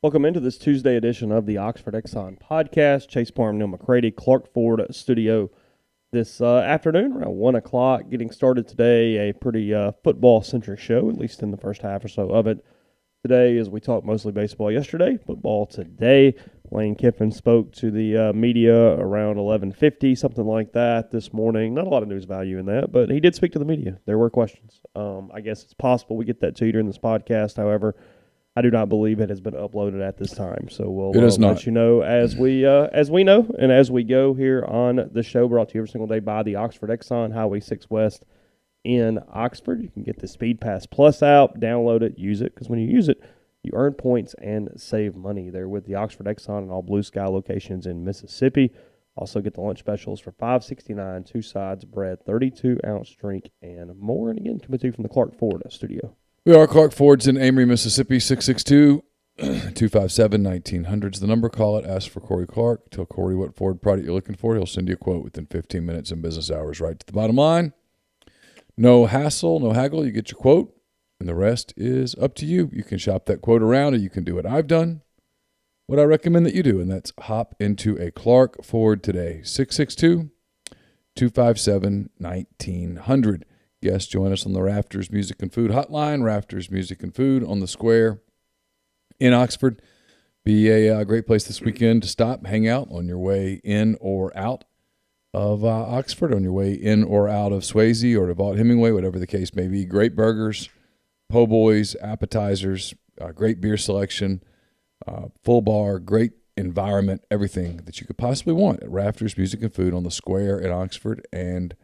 Welcome into this Tuesday edition of the Oxford Exxon Podcast. Chase Parham, Neal, McCready, Clark Ford studio this afternoon around 1 o'clock. Getting started today, a pretty football-centric show, at least in the first half or so of it. Today, as we talked mostly baseball yesterday, football today. Lane Kiffin spoke to the media around 11:50, something like that this morning. Not a lot of news value in that, but he did speak to the media. There were questions. I guess it's possible we get that to you during this podcast. However, I do not believe it has been uploaded at this time, so we'll let you know as we know and as we go here on the show. Brought to you every single day by the Oxford Exxon, Highway 6 West in Oxford. You can get the Speed Pass Plus app, download it, use it, because when you use it, you earn points and save money. They're with the Oxford Exxon and all Blue Sky locations in Mississippi. Also get the lunch specials for $5.69, 2 sides, bread, 32-ounce drink, and more. And again, coming to you from the Clark Ford studio. We are Clark Ford's in Amory, Mississippi, 662-257-1900 is the number. Call it, ask for Corey Clark. Tell Corey what Ford product you're looking for. He'll send you a quote within 15 minutes in business hours, right to the bottom line. No hassle, no haggle. You get your quote, and the rest is up to you. You can shop that quote around, or you can do what I've done, what I recommend that you do, and that's hop into a Clark Ford today, 662-257-1900. Guests, join us on the Rafters Music and Food Hotline. Rafters Music and Food on the Square in Oxford. Be a great place this weekend to stop, hang out on your way in or out of Oxford, on your way in or out of Swayze or to Vaught-Hemingway, whatever the case may be. Great burgers, po' boys, appetizers, great beer selection, full bar, great environment, everything that you could possibly want at Rafters Music and Food on the Square in Oxford and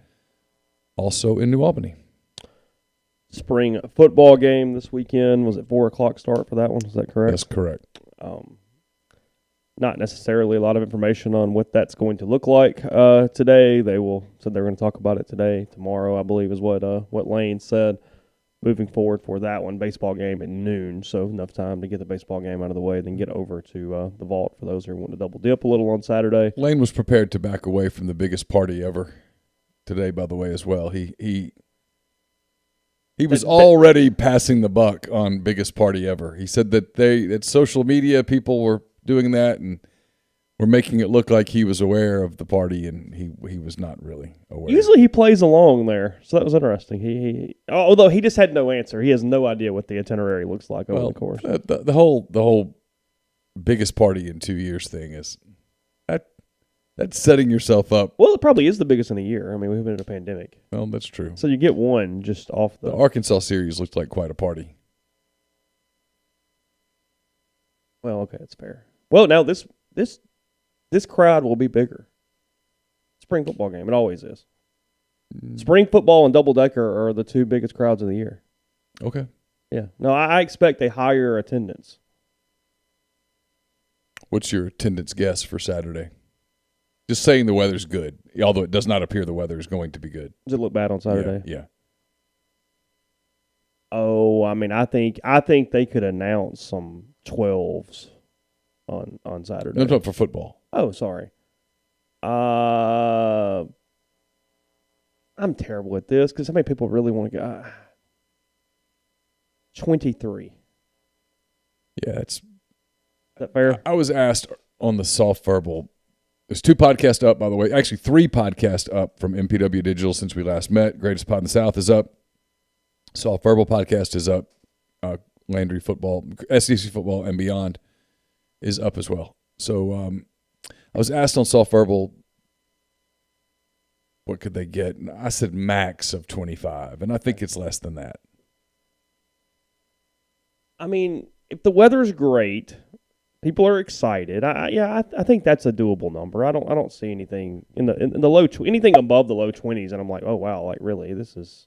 also in New Albany. Spring football game this weekend. Was it 4 o'clock start for that one? Is that correct? That's correct. Not necessarily a lot of information on what that's going to look like today. Said they were going to talk about it today. Tomorrow, I believe, is what Lane said. Moving forward for that one, baseball game at noon, so enough time to get the baseball game out of the way, then get over to the Vault for those who want to double dip a little on Saturday. Lane was prepared to back away from the biggest party ever today, by the way, as well. He was already passing the buck on biggest party ever. He said that social media people were doing that and were making it look like he was aware of the party, and he was not really aware. Usually he plays along there, so that was interesting. Although he just had no answer. He has no idea what the itinerary looks like over the course. The whole biggest party in 2 years thing is that's setting yourself up. Well, it probably is the biggest in a year. I mean, we've been in a pandemic. Well, that's true. So you get one just off the Arkansas series looked like quite a party. Well, okay, that's fair. Well, now this crowd will be bigger. Spring football game, it always is. Spring football and double-decker are the two biggest crowds of the year. Okay. Yeah. No, I expect a higher attendance. What's your attendance guess for Saturday? Just saying the weather's good, although it does not appear the weather is going to be good. Does it look bad on Saturday? Yeah. Oh, I mean, I think they could announce some 12s on Saturday. No, I'm talking for football. Oh, sorry. I'm terrible at this because how many people really want to go? 23. Yeah, Is that fair? I was asked on the Soft Verbal. There's 2 podcasts up, by the way. Actually, 3 podcasts up from MPW Digital since we last met. Greatest Pod in the South is up. Soft Verbal podcast is up. Landry football, SEC football, and beyond is up as well. So I was asked on Soft Verbal, what could they get? And I said max of 25, and I think it's less than that. I mean, if the weather's great, people are excited. I think that's a doable number. I don't see anything in the low anything above the low 20s, and I'm like, oh wow, like really, this is.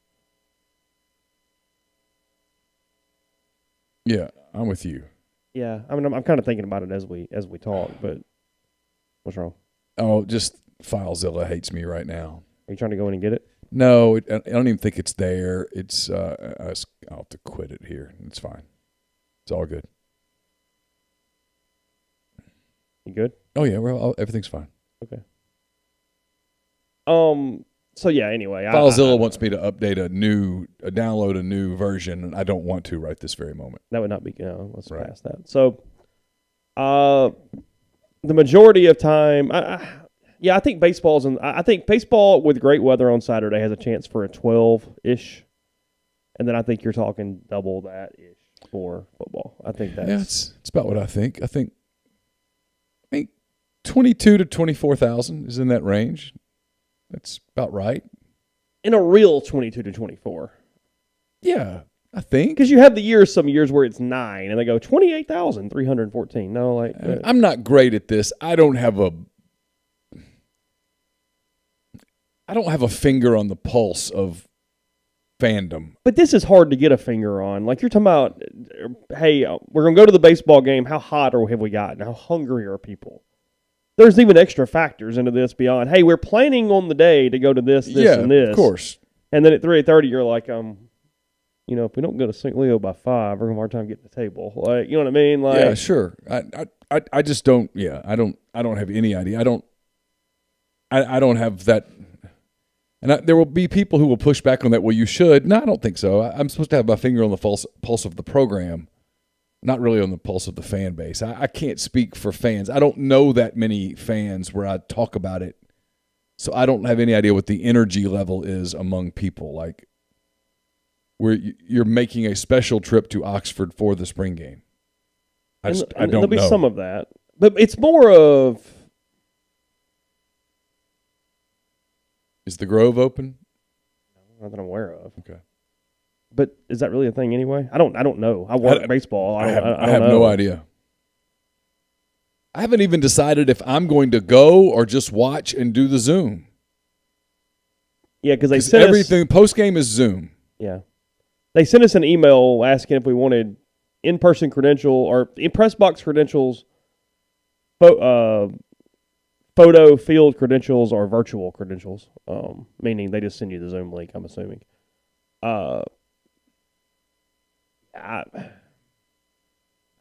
Yeah, I'm with you. Yeah, I mean, I'm kind of thinking about it as we talk, but what's wrong? Oh, just FileZilla hates me right now. Are you trying to go in and get it? No, I don't even think it's there. It's I'll have to quit it here. It's fine. It's all good. You good? Oh yeah, well everything's fine. Okay. So yeah. Anyway, FileZilla wants me to update download a new version, and I don't want to right this very moment. That would not be. Let's pass that. So, The majority of time, I think baseball's I think baseball with great weather on Saturday has a chance for a 12-ish, and then I think you're talking double that ish for football. I think that's it's about what I think. I think 22 to 24,000 is in that range. That's about right. In a real 22 to 24. Yeah, I think. Because you have some years where it's 9, and they go 28,314. No, like I'm not great at this. I don't have a finger on the pulse of fandom. But this is hard to get a finger on. Like you're talking about, hey, we're going to go to the baseball game. How hot have we gotten? How hungry are people? There's even extra factors into this beyond, hey, we're planning on the day to go to this, and this. Of course. And then at 3:30, you're like, if we don't go to St. Leo by 5, we're going to have a hard time getting to the table. Like, you know what I mean? Like, yeah, sure. I just don't. Yeah, I don't have any idea. I don't have that. And there will be people who will push back on that. Well, you should. No, I don't think so. I'm supposed to have my finger on the pulse of the program, not really on the pulse of the fan base. I can't speak for fans. I don't know that many fans where I talk about it, so I don't have any idea what the energy level is among people. Like, where you're making a special trip to Oxford for the spring game. I don't know. There'll be some of that, but it's more of. Is the Grove open? Not that I'm aware of. Okay. But is that really a thing anyway? I don't know. I work baseball. I have no idea. I haven't even decided if I'm going to go or just watch and do the Zoom. Yeah, because they sent everything post game is Zoom. Yeah, they sent us an email asking if we wanted in-person credential or press box credentials, photo field credentials, or virtual credentials. Meaning they just send you the Zoom link, I'm assuming. I don't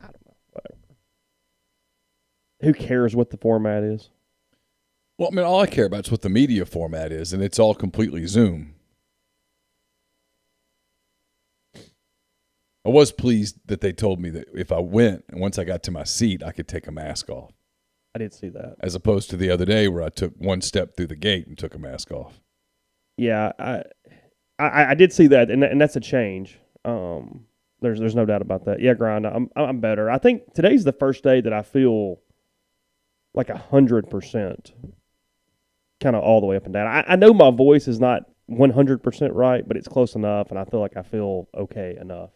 know. Whatever. Who cares what the format is? Well, I mean, all I care about is what the media format is, and it's all completely Zoom. I was pleased that they told me that if I went, and once I got to my seat, I could take a mask off. I did see that. As opposed to the other day where I took one step through the gate and took a mask off. Yeah, I did see that, and that's a change. There's no doubt about that. Yeah, Grind, I'm better. I think today's the first day that I feel like 100% kind of all the way up and down. I know my voice is not 100% right, but it's close enough, and I feel like I feel okay enough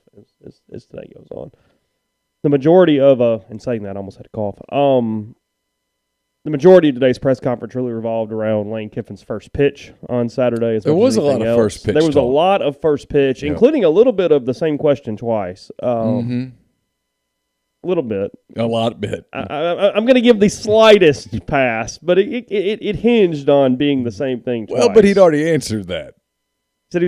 as today goes on. The majority of and saying that, I almost had to cough. The majority of today's press conference really revolved around Lane Kiffin's first pitch on Saturday. There was a lot of first pitch. There was a lot of first pitch, including a little bit of the same question twice. A little bit. A lot bit. I'm going to give the slightest pass, but it hinged on being the same thing twice. Well, but he'd already answered that. Said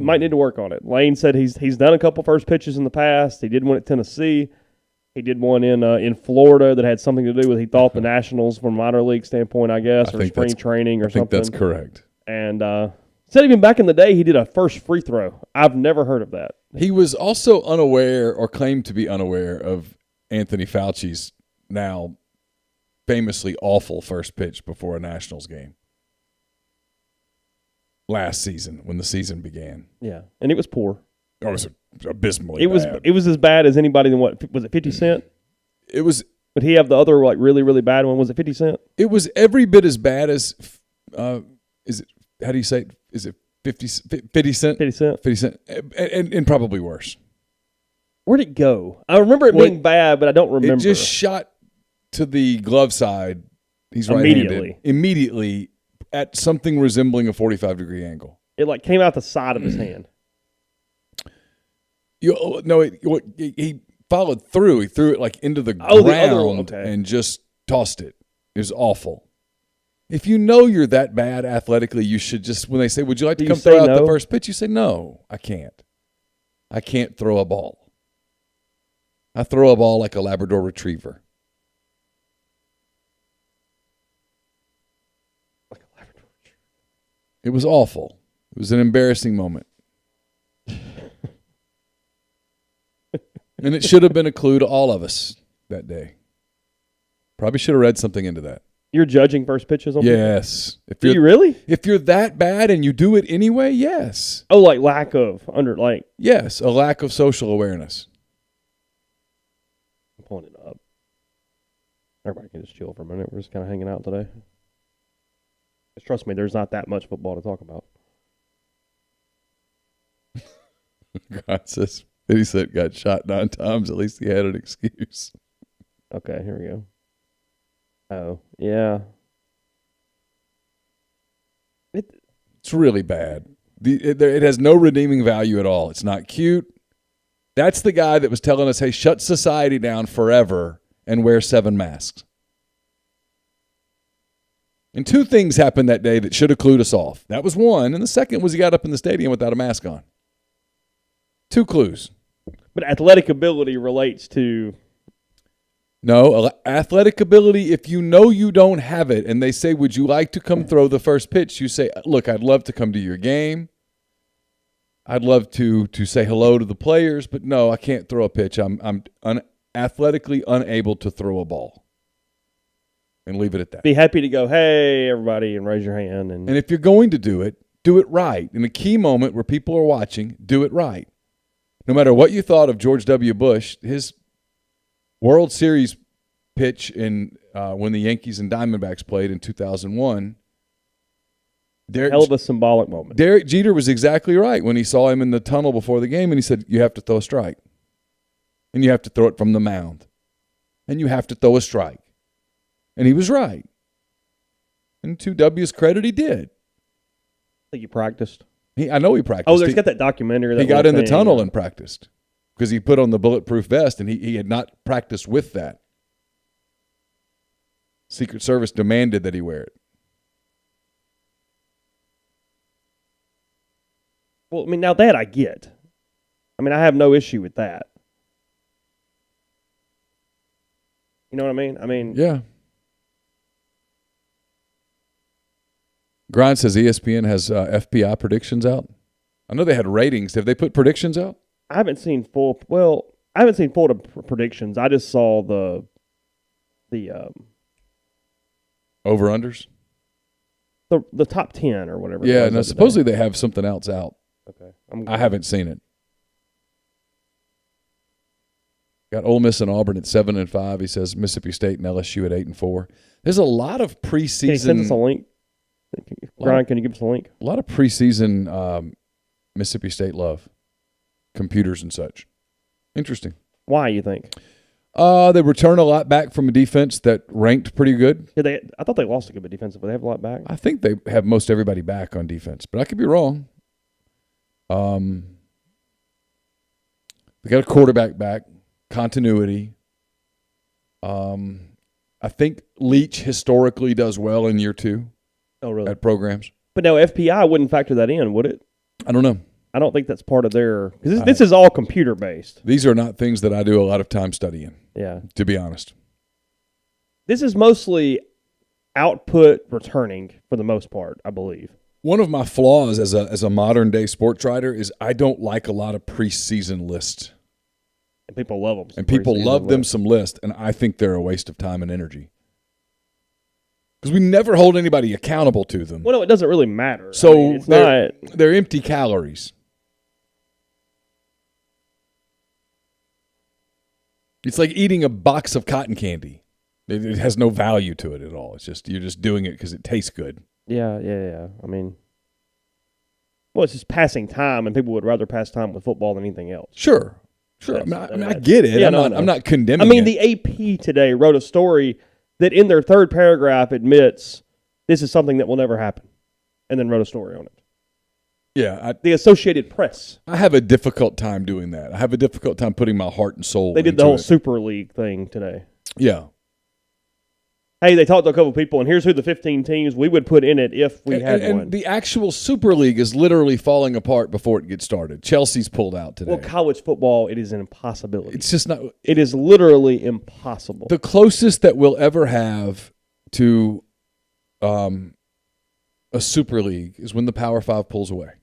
might need to work on it. Lane said he's done a couple first pitches in the past. He did one at Tennessee. He did one in Florida that had something to do with, he thought, the Nationals from a minor league standpoint, I guess, or spring training or something. I think that's correct. And said even back in the day he did a first free throw. I've never heard of that. He was also unaware, or claimed to be unaware, of Anthony Fauci's now famously awful first pitch before a Nationals game last season when the season began. Yeah, and it was poor. Oh, it was abysmally bad. It was as bad as anybody than what was it, 50 Cent? It was. But he have the other like really, really bad one. Was it 50 Cent? It was every bit as bad as is it, how do you say it? Is it 50 Cent? 50 Cent. 50 Cent. And probably worse. Where'd it go? I remember it being bad, but I don't remember. It just shot to the glove side. He's right-handed. Immediately at something resembling a 45-degree angle. It like came out the side of his hand. He followed through. He threw it like into the ground and just tossed it. It was awful. If you know you're that bad athletically, you should just, when they say, would you like to come throw out the first pitch? You say, no, I can't. I can't throw a ball. I throw a ball like a Labrador Retriever. Like a Labrador Retriever. It was awful. It was an embarrassing moment. And it should have been a clue to all of us that day. Probably should have read something into that. You're judging first pitches on Yes. Are you really? If you're that bad and you do it anyway, yes. Oh, like lack of Yes, a lack of social awareness. I'm pulling it up. Everybody can just chill for a minute. We're just kind of hanging out today. Just trust me, there's not that much football to talk about. God says 50 Cent got shot 9 times. At least he had an excuse. Okay, here we go. Oh, yeah. It's really bad. It has no redeeming value at all. It's not cute. That's the guy that was telling us, hey, shut society down forever and wear 7 masks. And 2 things happened that day that should have clued us off. That was one. And the second was he got up in the stadium without a mask on. 2 clues. But athletic ability relates to... No, athletic ability, if you know you don't have it and they say, would you like to come throw the first pitch? You say, look, I'd love to come to your game. I'd love to say hello to the players, but no, I can't throw a pitch. I'm athletically unable to throw a ball. And leave it at that. Be happy to go, hey, everybody, and raise your hand. And if you're going to do it right. In a key moment where people are watching, do it right. No matter what you thought of George W. Bush, his World Series pitch in when the Yankees and Diamondbacks played in 2001. Hell of a symbolic moment. Derek Jeter was exactly right when he saw him in the tunnel before the game, and he said, you have to throw a strike. And you have to throw it from the mound. And you have to throw a strike. And he was right. And to W's credit, he did. I think he practiced. I know he practiced. Oh, there's got that documentary. He got in the tunnel and practiced. Because he put on the bulletproof vest, and he had not practiced with that. Secret Service demanded that he wear it. Well, I mean, now that I get. I mean, I have no issue with that. You know what I mean? Yeah. Grind says ESPN has FPI predictions out. I know they had ratings. Have they put predictions out? I haven't seen full predictions. I just saw the over-unders? The top 10 or whatever. Yeah, no, supposedly they have something else out. Okay. I haven't seen it. Got Ole Miss and Auburn at 7-5. He says Mississippi State and LSU at 8-4. There's a lot of preseason. Can you send us a link? Brian, can you give us a link? A lot of preseason Mississippi State love. Computers and such. Interesting. Why, you think? They return a lot back from a defense that ranked pretty good. Yeah, I thought they lost a good bit defensively. They have a lot back. I think they have most everybody back on defense, but I could be wrong. They got a quarterback back, continuity. I think Leach historically does well in year 2. Oh, really? At programs. But no, FPI wouldn't factor that in, would it? I don't know. I don't think that's part of their – because this is all computer-based. These are not things that I do a lot of time studying, to be honest. This is mostly output returning for the most part, I believe. One of my flaws as a modern-day sports writer is I don't like a lot of preseason lists. And people love them. And people love them some lists, and I think they're a waste of time and energy. Because we never hold anybody accountable to them. Well, no, it doesn't really matter. So I mean, they're empty calories. It's like eating a box of cotton candy. It has no value to it at all. It's just you're just doing it because it tastes good. Yeah. I mean, well, it's just passing time, and people would rather pass time with football than anything else. Sure. I get it. Yeah, I'm not condemning it. I mean, the AP today wrote a story that in their third paragraph admits this is something that will never happen, and then wrote a story on it. Yeah. The Associated Press. I have a difficult time doing that. I have a difficult time putting my heart and soul into it. They did the whole Super League thing today. Yeah. Hey, they talked to a couple people, and here's who the 15 teams we would put in it if we had one. And the actual Super League is literally falling apart before it gets started. Chelsea's pulled out today. Well, college football, it is an impossibility. It's just not. It is literally impossible. The closest that we'll ever have to a Super League is when the Power 5 pulls away.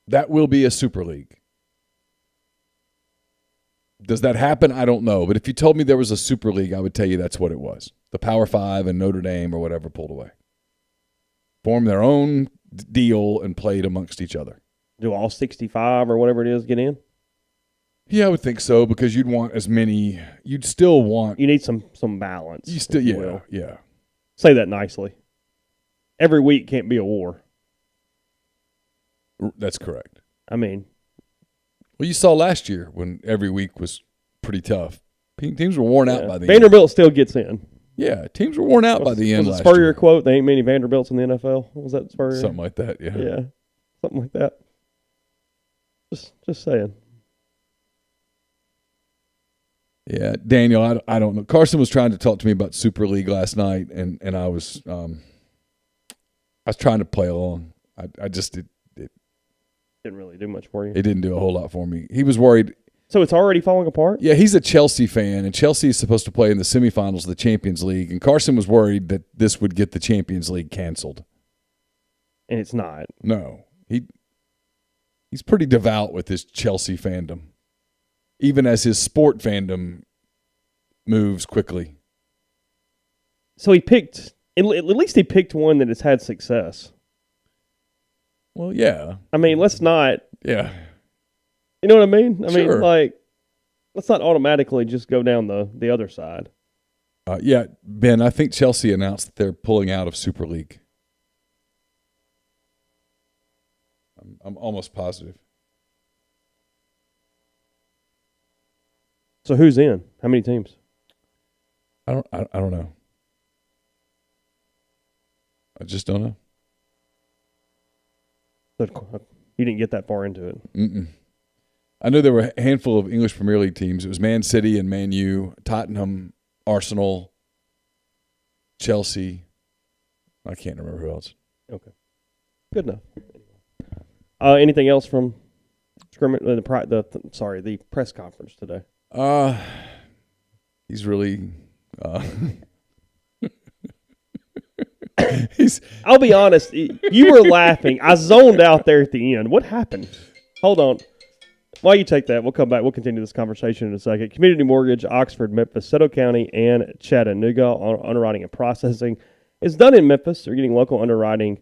That will be a Super League. Does that happen? I don't know. But if you told me there was a Super League, I would tell you that's what it was. The Power Five and Notre Dame or whatever pulled away. Formed their own deal and played amongst each other. Do all 65 or whatever it is get in? Yeah, I would think so because you'd want as many. You'd still want. You need some balance. You still, yeah. Say that nicely. Every week can't be a war. That's correct. I mean, well, you saw last year when every week was pretty tough. Teams were worn out by the Vanderbilt still gets in. Yeah, teams were worn out by the end. Was it Spurrier quote? There ain't many Vanderbilts in the NFL. Was that Spurrier? Something like that. Yeah. Yeah, something like that. Just saying. Yeah, Daniel, I don't know. Carson was trying to talk to me about Super League last night, and I was trying to play along. I just it didn't really do much for you. It didn't do a whole lot for me. He was worried. So it's already falling apart? Yeah, he's a Chelsea fan, and Chelsea is supposed to play in the semifinals of the Champions League, and Carson was worried that this would get the Champions League canceled. And it's not. No. He's pretty devout with his Chelsea fandom, even as his sport fandom moves quickly. So he picked, at least he picked one that has had success. Well, yeah. I mean, let's not. Yeah. You know what I mean? I Sure. mean, like, let's not automatically just go down the other side. Yeah, Ben, I think Chelsea announced that they're pulling out of Super League. I'm almost positive. So who's in? How many teams? I don't know. I just don't know. You didn't get that far into it. Mm-mm. I know there were a handful of English Premier League teams. It was Man City and Man U, Tottenham, Arsenal, Chelsea. I can't remember who else. Okay. Good enough. Anything else from the press conference today? He's really I'll be honest, you were laughing. I zoned out there at the end. What happened? Hold on. While you take that, we'll come back. We'll continue this conversation in a second. Community Mortgage, Oxford, Memphis, Seto County, and Chattanooga. Underwriting and processing is done in Memphis. They're getting local underwriting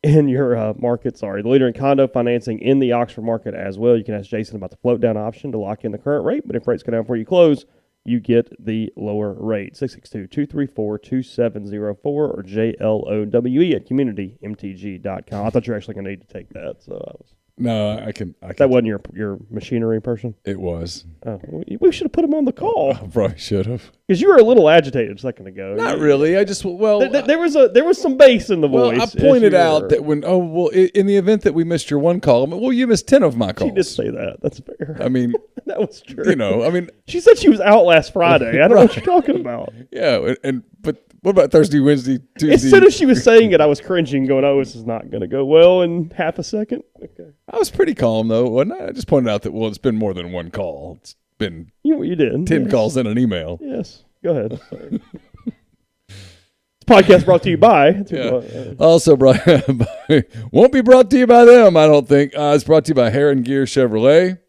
in your market. The leader in condo financing in the Oxford market as well. You can ask Jason about the float down option to lock in the current rate, but if rates go down before you close, you get the lower rate. 662-234-2704 or JLOWE at communitymtg.com. I thought you were actually going to need to take that, so I was. No, I can. That wasn't your machinery person? It was. Oh, we should have put him on the call. I probably should have. Because you were a little agitated a second ago. Not really. I just there was some bass in the voice. I pointed out that in the event that we missed your one call, you missed 10 of my calls. She did say that. That's fair. I mean, that was true. She said she was out last Friday. I don't know what you're talking about. Yeah, but what about Thursday, Wednesday, Tuesday? As soon as she was saying it, I was cringing, going, "Oh, this is not going to go well in half a second." Okay. I was pretty calm though, wasn't I? I just pointed out that it's been more than one call. It's been you did 10 calls and an email. Yes, go ahead. Sorry. This podcast brought to you by. Also won't be brought to you by them. I don't think it's brought to you by Heron Gear Chevrolet.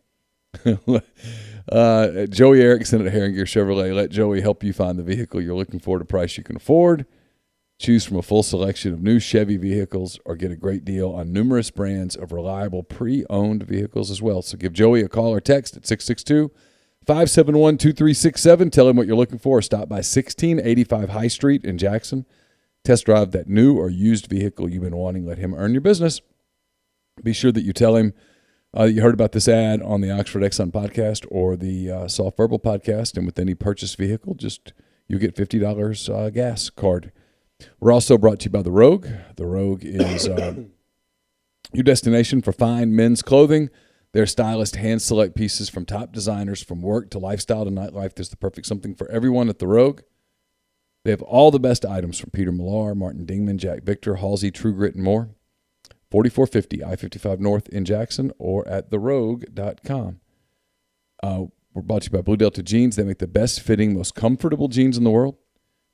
Joey Erickson at Heron Gear Chevrolet. Let Joey help you find the vehicle you're looking for at a price you can afford. Choose from a full selection of new Chevy vehicles or get a great deal on numerous brands of reliable pre-owned vehicles as well. So give Joey a call or text at 662-571-2367. Tell him what you're looking for. Stop by 1685 High Street in Jackson. Test drive that new or used vehicle you've been wanting. Let him earn your business. Be sure that you tell him you heard about this ad on the Oxford Exxon Podcast or the Soft Verbal Podcast, and with any purchased vehicle, you get $50 gas card. We're also brought to you by The Rogue. The Rogue is your destination for fine men's clothing. Their stylist hand-select pieces from top designers from work to lifestyle to nightlife. There's the perfect something for everyone at The Rogue. They have all the best items from Peter Millar, Martin Dingman, Jack Victor, Halsey, True Grit, and more. 4450 I-55 North in Jackson or at therogue.com. We're brought to you by Blue Delta Jeans. They make the best-fitting, most comfortable jeans in the world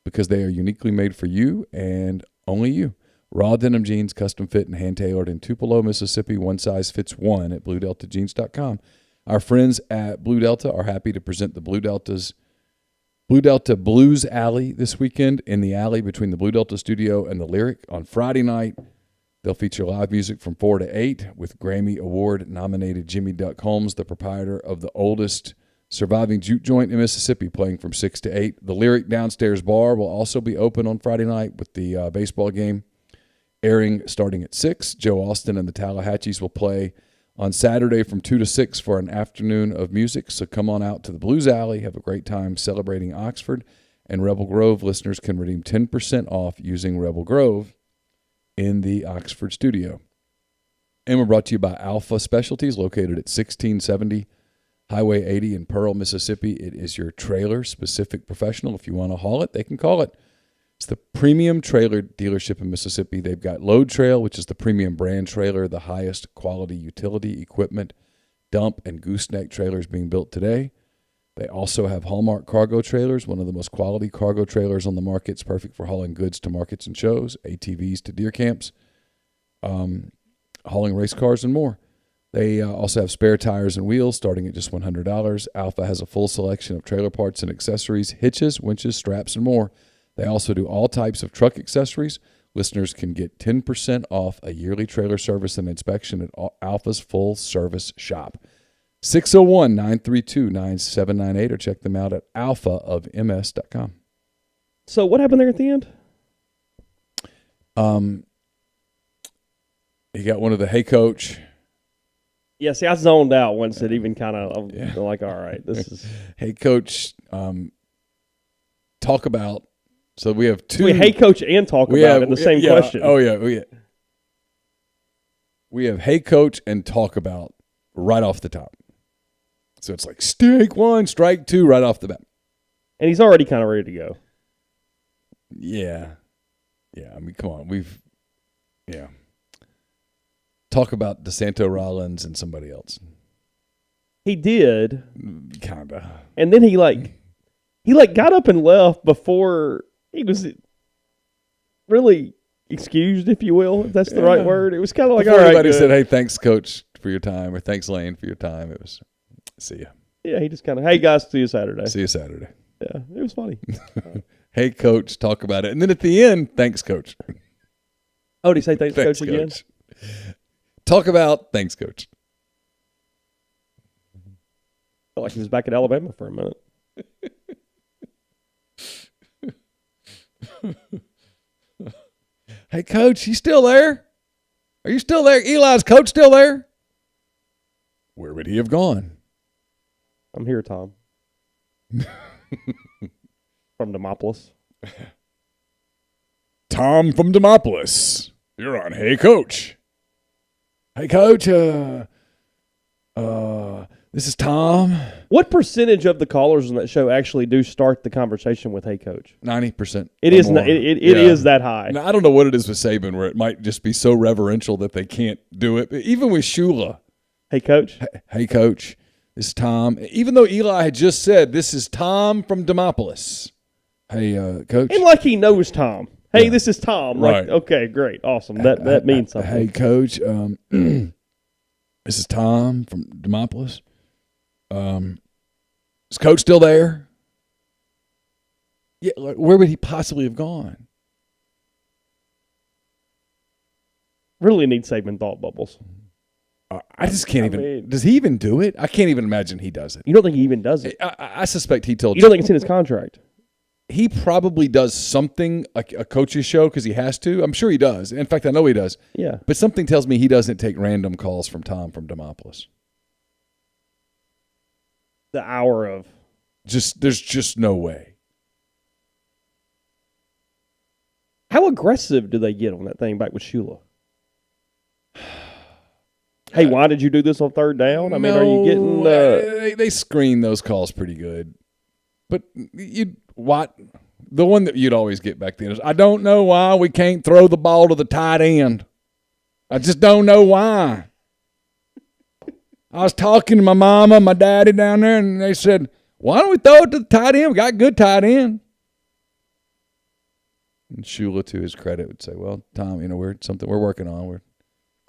because they are uniquely made for you and only you. Raw denim jeans, custom fit and hand-tailored in Tupelo, Mississippi. One size fits one at BlueDeltaJeans.com. Our friends at Blue Delta are happy to present the Blue Delta Blues Alley this weekend in the alley between the Blue Delta Studio and the Lyric on Friday night. They'll feature live music from 4 to 8 with Grammy Award-nominated Jimmy Duck Holmes, the proprietor of the oldest surviving juke joint in Mississippi, playing from 6 to 8. The Lyric downstairs bar will also be open on Friday night with the baseball game airing starting at 6. Joe Austin and the Tallahassees will play on Saturday from 2 to 6 for an afternoon of music. So come on out to the Blues Alley. Have a great time celebrating Oxford. And Rebel Grove listeners can redeem 10% off using Rebel Grove in the Oxford studio. And we're brought to you by Alpha Specialties, located at 1670 Highway 80 in Pearl, Mississippi. It is your trailer-specific professional. If you want to haul it, they can call it. It's the premium trailer dealership in Mississippi. They've got Load Trail, which is the premium brand trailer, the highest quality utility equipment, dump and gooseneck trailers being built today. They also have Hallmark cargo trailers, one of the most quality cargo trailers on the market. It's perfect for hauling goods to markets and shows, ATVs to deer camps, hauling race cars and more. They also have spare tires and wheels starting at just $100. Alpha has a full selection of trailer parts and accessories, hitches, winches, straps, and more. They also do all types of truck accessories. Listeners can get 10% off a yearly trailer service and inspection at Alpha's full service shop. 601-932-9798 or check them out at alphaofms.com. So what happened there at the end? He got one of the hey coach. Yeah, see, I zoned out once it even kind of like, all right, this is hey coach. Talk about. So we have two. Wait, hey coach and talk about in the same question. Oh yeah. We have hey coach and talk about right off the top. So it's like strike one, strike two, right off the bat. And he's already kind of ready to go. Yeah. I mean, come on, talk about DeSanto Rollins and somebody else. He did, kinda, and then he got up and left before he was really excused, if you will, if that's the right word. It was kind of like, before all right, everybody good. said, "Hey, thanks, coach, for your time," or "Thanks, Lane, for your time." It was, "See ya." Yeah, he just kind of, "Hey guys, see you Saturday." See you Saturday. Yeah, it was funny. Hey, coach, talk about it, and then at the end, "Thanks, coach." Oh, did he say thanks coach again? Talk about thanks, coach. Felt like he was back at Alabama for a minute. Hey, coach, you still there? Are you still there? Eli's coach still there? Where would he have gone? I'm here, Tom. From Demopolis. Tom from Demopolis. You're on Hey, Coach. Hey, Coach, this is Tom. What percentage of the callers on that show actually do start the conversation with "Hey, coach"? 90%. It is. It is that high. Now, I don't know what it is with Saban where it might just be so reverential that they can't do it. But even with Shula. Hey, coach. Hey, coach. This is Tom. Even though Eli had just said, this is Tom from Demopolis. Hey, coach. And like he knows Tom. Hey, this is Tom. Like, right. Okay, great. Awesome. That means something. Hey, coach. This is Tom from Demopolis. Is coach still there? Yeah, like, where would he possibly have gone? Really need Saban thought bubbles. I just can't even. Does he even do it? I can't even imagine he does it. You don't think he even does it? I suspect he told you. Don't think it's in his contract? He probably does something like a coach's show because he has to. I'm sure he does. In fact, I know he does. Yeah. But something tells me he doesn't take random calls from Tom from Demopolis. The hour of. There's just no way. How aggressive do they get on that thing back with Shula? Hey, why did you do this on third down? I mean, are you getting... They screen those calls pretty good. But the one that you'd always get back then is, I don't know why we can't throw the ball to the tight end. I just don't know why. I was talking to my mama, my daddy down there, and they said, why don't we throw it to the tight end? We got good tight end. And Shula, to his credit, would say, well, Tom, we're working on.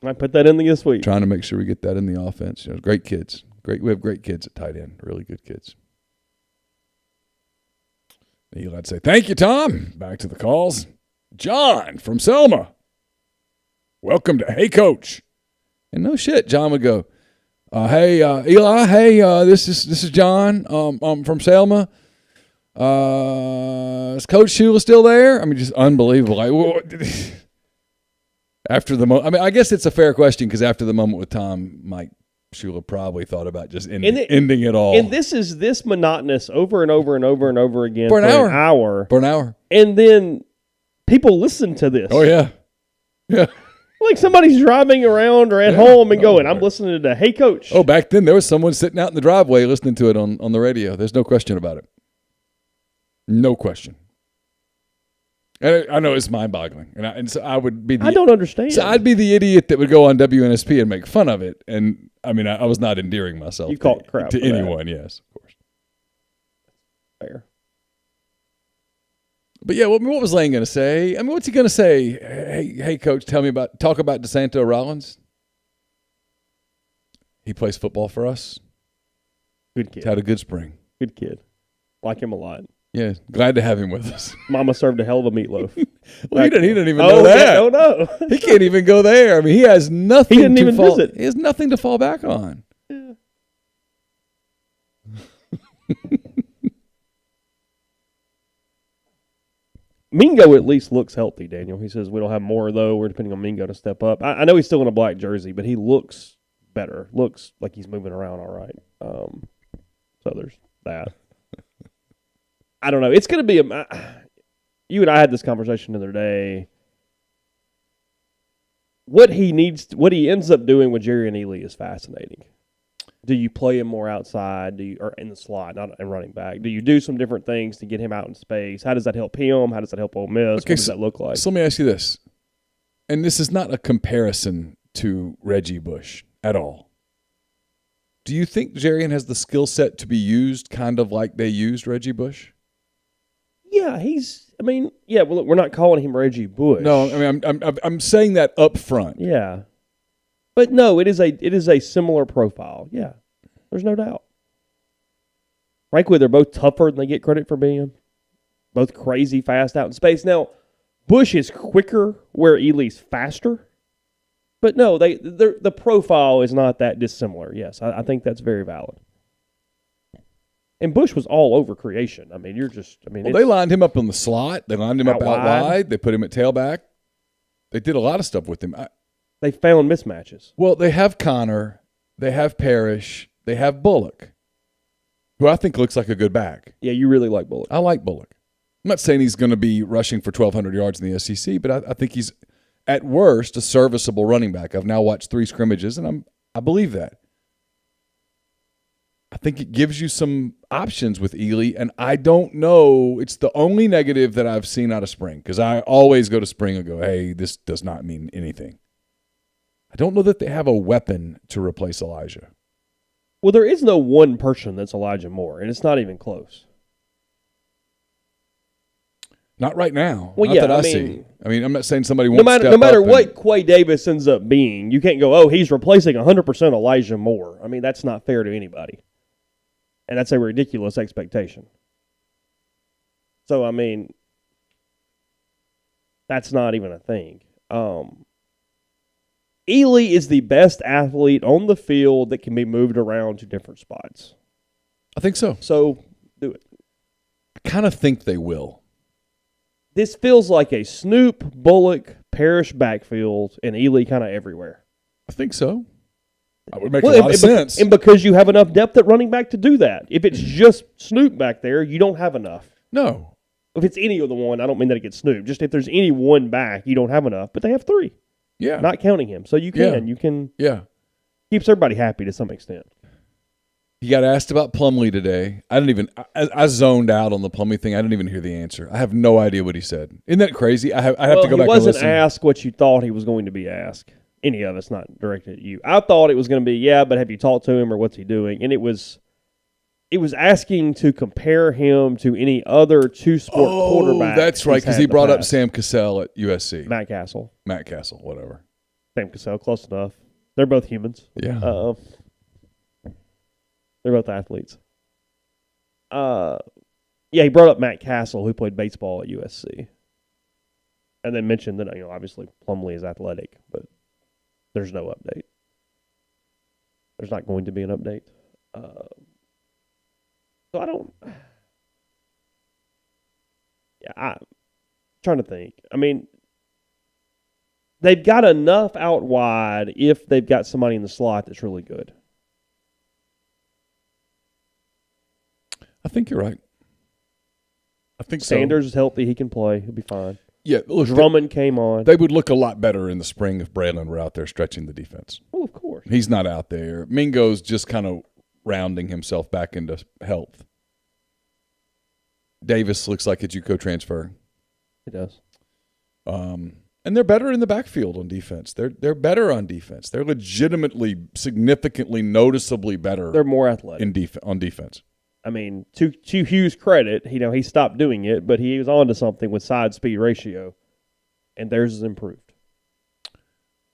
I put that in this week. Trying to make sure we get that in the offense. Great kids. Great. We have great kids at tight end. Really good kids. Neal, I'd say, thank you, Tom. Back to the calls. John from Selma. Welcome to Hey Coach. And no shit, John would go, hey, Eli, hey, this is John from Selma. Is Coach Shula still there? I mean, just unbelievable. After the moment, I mean, I guess it's a fair question because after the moment with Tom, Mike Shula probably thought about just ending it all. And this monotonous over and over and over and over again for an hour. For an hour. And then people listen to this. Oh, yeah. Yeah. Like somebody's driving around or at home and going, I'm listening to Hey Coach. Oh, back then there was someone sitting out in the driveway listening to it on the radio. There's no question about it. No question. And I know it's mind-boggling, and so I would be. I don't understand. So I'd be the idiot that would go on WNSP and make fun of it, and I mean, I was not endearing myself. You called crap to anyone, yes, of course. Fair. But yeah, what was Lane going to say? I mean, what's he going to say? Hey, Coach, talk about DeSanto Rollins. He plays football for us. Good kid. He's had a good spring. Good kid. Like him a lot. Yeah, glad to have him with us. Mama served a hell of a meatloaf. Well, he didn't even know that. Yeah, don't know. He can't even go there. I mean, he has nothing. He didn't even visit. He has nothing to fall back on. Yeah. Mingo at least looks healthy, Daniel. He says we don't have more, though. We're depending on Mingo to step up. I know he's still in a black jersey, but he looks better. Looks like he's moving around all right. So there's that. I don't know. It's going to be you and I had this conversation the other day. What he ends up doing with Jerry and Ely is fascinating. Do you play him more outside? Or in the slot, not in running back? Do you do some different things to get him out in space? How does that help him? How does that help Ole Miss? Okay, what does that look like? So let me ask you this, and this is not a comparison to Reggie Bush at all. Do you think Jarian has the skill set to be used kind of like they used Reggie Bush? Yeah, well, look, we're not calling him Reggie Bush. No, I mean, I'm saying that up front. Yeah. But no, it is a similar profile. Yeah, there's no doubt. Frankly, they're both tougher than they get credit for being. Both crazy fast out in space. Now, Bush is quicker where Ely's faster. But no, the profile is not that dissimilar. Yes, I think that's very valid. And Bush was all over creation. I mean, they lined him up in the slot. They lined him up out wide. They put him at tailback. They did a lot of stuff with him. They found mismatches. Well, they have Connor. They have Parrish. They have Bullock, who I think looks like a good back. Yeah, you really like Bullock. I like Bullock. I'm not saying he's going to be rushing for 1,200 yards in the SEC, but I think he's, at worst, a serviceable running back. I've now watched 3 scrimmages, and I believe that. I think it gives you some options with Ely, and I don't know. It's the only negative that I've seen out of spring, because I always go to spring and go, hey, this does not mean anything. I don't know that they have a weapon to replace Elijah. Well, there is no one person that's Elijah Moore, and it's not even close. Not right now. Well, not yeah, that I see. I mean, I'm not saying somebody won't step up. No matter what Quay Davis ends up being, you can't go, oh, he's replacing 100% Elijah Moore. I mean, that's not fair to anybody. And that's a ridiculous expectation. So, I mean, that's not even a thing. Ely is the best athlete on the field that can be moved around to different spots. I think so. So, do it. I kind of think they will. This feels like a Snoop, Bullock, Parrish backfield, and Ely kind of everywhere. I think so. That would make a lot of sense. And because you have enough depth at running back to do that. If it's just Snoop back there, you don't have enough. No. If it's any of the one, I don't mean that it gets Snoop. Just if there's any one back, you don't have enough. But they have 3. Yeah. Not counting him. So you can. Yeah. You can. Yeah. Keeps everybody happy to some extent. He got asked about Plumlee today. I zoned out on the Plumlee thing. I didn't even hear the answer. I have no idea what he said. Isn't that crazy? I have to go back and listen. He wasn't asked what you thought he was going to be asked. Any of us, not directed at you. I thought it was going to be, yeah, but have you talked to him or what's he doing? And it was asking to compare him to any other two-sport quarterback. That's right, because he brought up Sam Cassell at USC. Matt Castle, whatever. Sam Cassell, close enough. They're both humans. Yeah. They're both athletes. Yeah, he brought up Matt Castle, who played baseball at USC. And then mentioned that, obviously Plumlee is athletic, but there's no update. There's not going to be an update. So I don't. Yeah, I'm trying to think. I mean, they've got enough out wide if they've got somebody in the slot that's really good. I think you're right. I think Sanders is healthy. He can play. He'll be fine. Yeah, look, Drummond came on. They would look a lot better in the spring if Braylon were out there stretching the defense. Well, of course. He's not out there. Mingo's just kind of rounding himself back into health. Davis looks like a JUCO transfer. He does. And they're better in the backfield on defense. They're better on defense. They're legitimately, significantly, noticeably better. They're more athletic on defense. I mean, to Hugh's credit, he stopped doing it, but he was on to something with side speed ratio, and theirs is improved.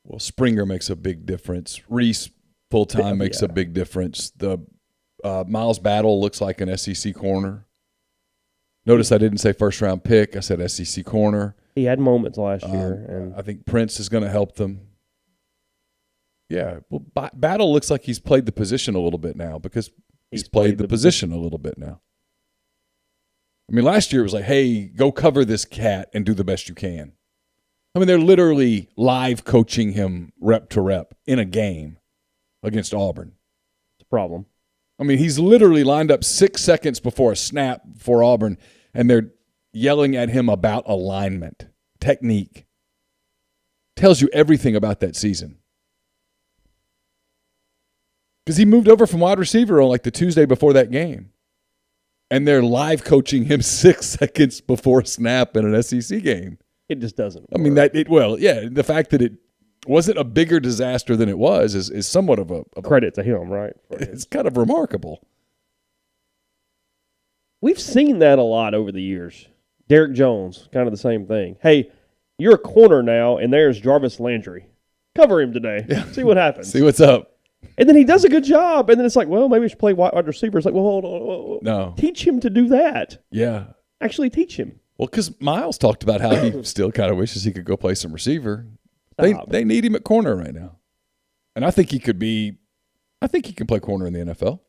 Well, Springer makes a big difference. Reese full-time makes a big difference. The Miles Battle looks like an SEC corner. Notice I didn't say first-round pick. I said SEC corner. He had moments last year. And I think Prince is going to help them. Yeah, well, Battle looks like he's played the position a little bit now because he's played the position a little bit now. I mean, last year it was like, hey, go cover this cat and do the best you can. I mean, they're literally live coaching him rep to rep in a game against Auburn. It's a problem. I mean, he's literally lined up 6 seconds before a snap for Auburn, and they're yelling at him about alignment, technique. Tells you everything about that season. Because he moved over from wide receiver on like the Tuesday before that game. And they're live coaching him 6 seconds before a snap in an SEC game. It just doesn't work. I mean, the fact that it wasn't a bigger disaster than it was is somewhat of a credit to him, right? It's kind of remarkable. We've seen that a lot over the years. Derek Jones, kind of the same thing. Hey, you're a corner now, and there's Jarvis Landry. Cover him today. Yeah. See what happens. See what's up. And then he does a good job, and then it's like, well, maybe we should play wide receiver. It's like, well, hold on. No. Teach him to do that. Yeah. Actually teach him. Well, because Miles talked about how he still kind of wishes he could go play some receiver. They need him at corner right now. And I think he can play corner in the NFL.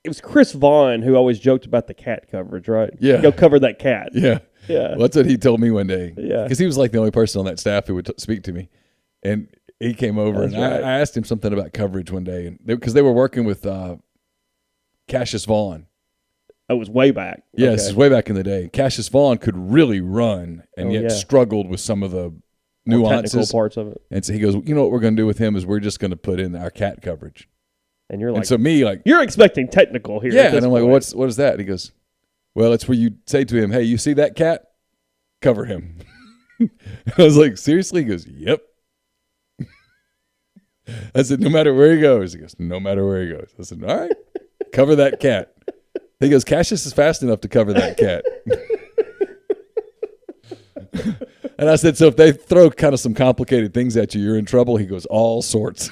It was Chris Vaughn who always joked about the cat coverage, right? Yeah. Go cover that cat. Yeah. Yeah. Well, that's what he told me one day. Yeah. Because he was like the only person on that staff who would speak to me. And he came over, and right. I asked him something about coverage one day. Because they were working with Cassius Vaughn. Oh, it was way back. Yes, This is way back in the day. Cassius Vaughn could really run and yet struggled with some of the nuances. Technical parts of it. And so he goes, you know what we're going to do with him is we're just going to put in our cat coverage. And you're like, and so me, like, you're expecting technical here. Yeah, and I'm like, what is that? And he goes, well, it's where you say to him, hey, you see that cat? Cover him. I was like, seriously? He goes, yep. I said, no matter where he goes. He goes, no matter where he goes. I said, all right, cover that cat. He goes, Cassius is fast enough to cover that cat. And I said, so if they throw kind of some complicated things at you, you're in trouble? He goes, all sorts.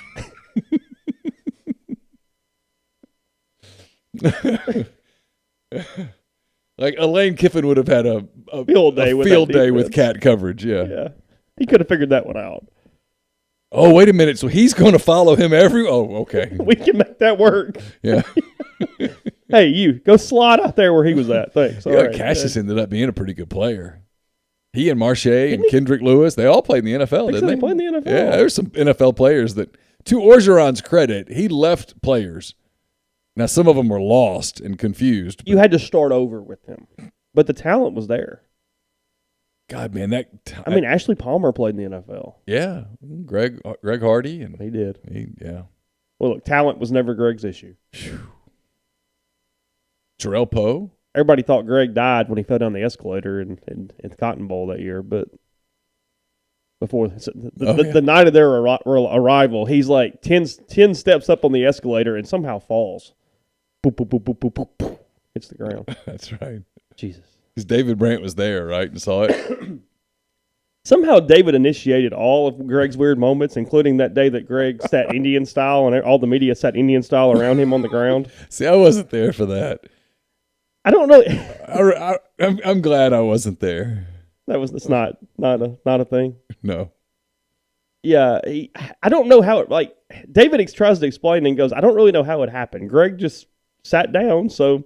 Like Elaine Kiffin would have had a field day with cat coverage. Yeah. He could have figured that one out. Oh, wait a minute. So he's going to follow him Oh, okay. We can make that work. Yeah. Hey, you go slide out there where he was at. Thanks. Yeah, right. Cassius ended up being a pretty good player. He and Marche and Kendrick Lewis, they all played in the NFL, didn't they? They played in the NFL. Yeah, there's some NFL players that, to Orgeron's credit, he left players. Now, some of them were lost and confused. You had to start over with him. But the talent was there. God, man, Ashley Palmer played in the NFL. Yeah, Greg Hardy. And he did. Yeah. Well, look, talent was never Greg's issue. Terrell Poe. Everybody thought Greg died when he fell down the escalator in the Cotton Bowl that year, but before the night of their arrival, he's like 10 steps up on the escalator and somehow falls. Boop, boop, boop, boop, boop, boop, boop. Hits the ground. That's right. Jesus. Because David Brandt was there, right, and saw it. Somehow David initiated all of Greg's weird moments, including that day that Greg sat Indian style and all the media sat Indian style around him on the ground. See, I wasn't there for that. I don't know. I'm glad I wasn't there. That's not a thing. No. Yeah, I don't know how it, David tries to explain and goes, I don't really know how it happened. Greg just sat down, so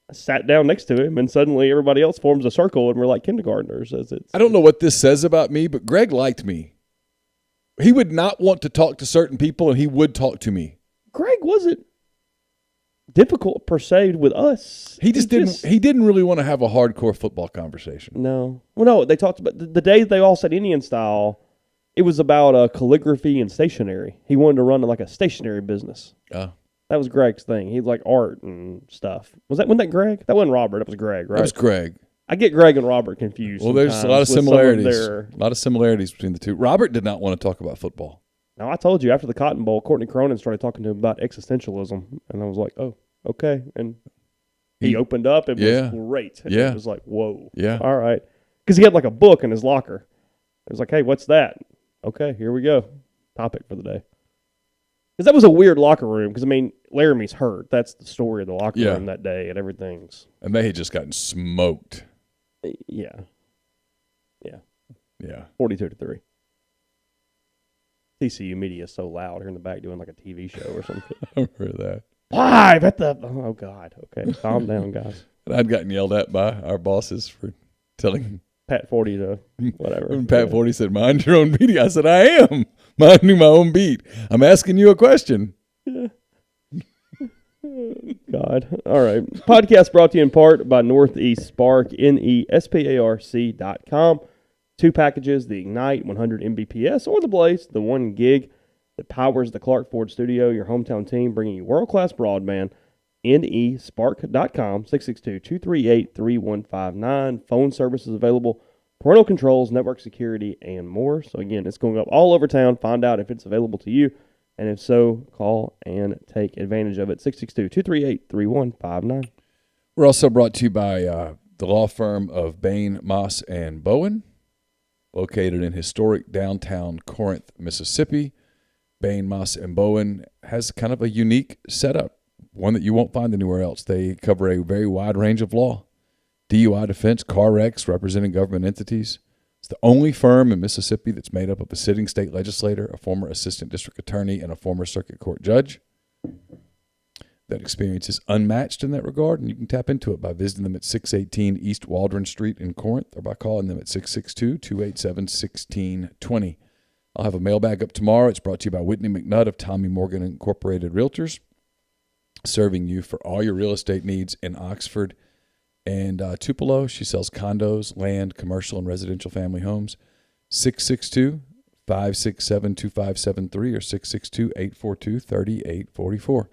I sat down next to him, and suddenly everybody else forms a circle, and we're like kindergartners. I don't know what this says about me, but Greg liked me. He would not want to talk to certain people, and he would talk to me. Greg wasn't difficult per se with us. He didn't really want to have a hardcore football conversation. No. Well, no, they talked about the day they all said Indian style. It was about calligraphy and stationery. He wanted to run like a stationery business. That was Greg's thing. He liked art and stuff. Wasn't that Greg? That wasn't Robert. That was Greg, right? That was Greg. I get Greg and Robert confused. Well, there's a lot of similarities. A lot of similarities between the two. Robert did not want to talk about football. Now, I told you, after the Cotton Bowl, Courtney Cronin started talking to him about existentialism, and I was like, oh, okay. And he opened up. It was great. Yeah. It was like, whoa. Yeah. All right. Because he had like a book in his locker. It was like, hey, what's that? Okay, here we go. Topic for the day. Because that was a weird locker room. Because, Laramie's hurt. That's the story of the locker room that day, and everything's. And they had just gotten smoked. Yeah. 42-3. TCU media is so loud here in the back doing like a TV show or something. I remember that. Live at the. Oh, God. Okay, calm down, guys. And I'd gotten yelled at by our bosses for telling Pat 40 to whatever. When Pat 40 said, mind your own beat, I said, I am minding my own beat. I'm asking you a question. Yeah. God. All right. Podcast brought to you in part by Northeast Spark, NESPARC.com. 2 packages, the Ignite 100 Mbps or the Blaze, the 1 gig that powers the Clark Ford studio, your hometown team, bringing you world-class broadband. NESPARC.com, 662-238-3159. Phone services available, parental controls, network security, and more. So, again, it's going up all over town. Find out if it's available to you. And if so, call and take advantage of it. 662-238-3159. We're also brought to you by the law firm of Bain, Moss, and Bowen, located in historic downtown Corinth, Mississippi. Bain, Moss, and Bowen has kind of a unique setup, one that you won't find anywhere else. They cover a very wide range of law. DUI defense, car wrecks, representing government entities. It's the only firm in Mississippi that's made up of a sitting state legislator, a former assistant district attorney, and a former circuit court judge. That experience is unmatched in that regard, and you can tap into it by visiting them at 618 East Waldron Street in Corinth or by calling them at 662-287-1620. I'll have a mailbag up tomorrow. It's brought to you by Whitney McNutt of Tommy Morgan Incorporated Realtors, serving you for all your real estate needs in Oxford and Tupelo. She sells condos, land, commercial, and residential family homes. 662-567-2573 or 662-842-3844.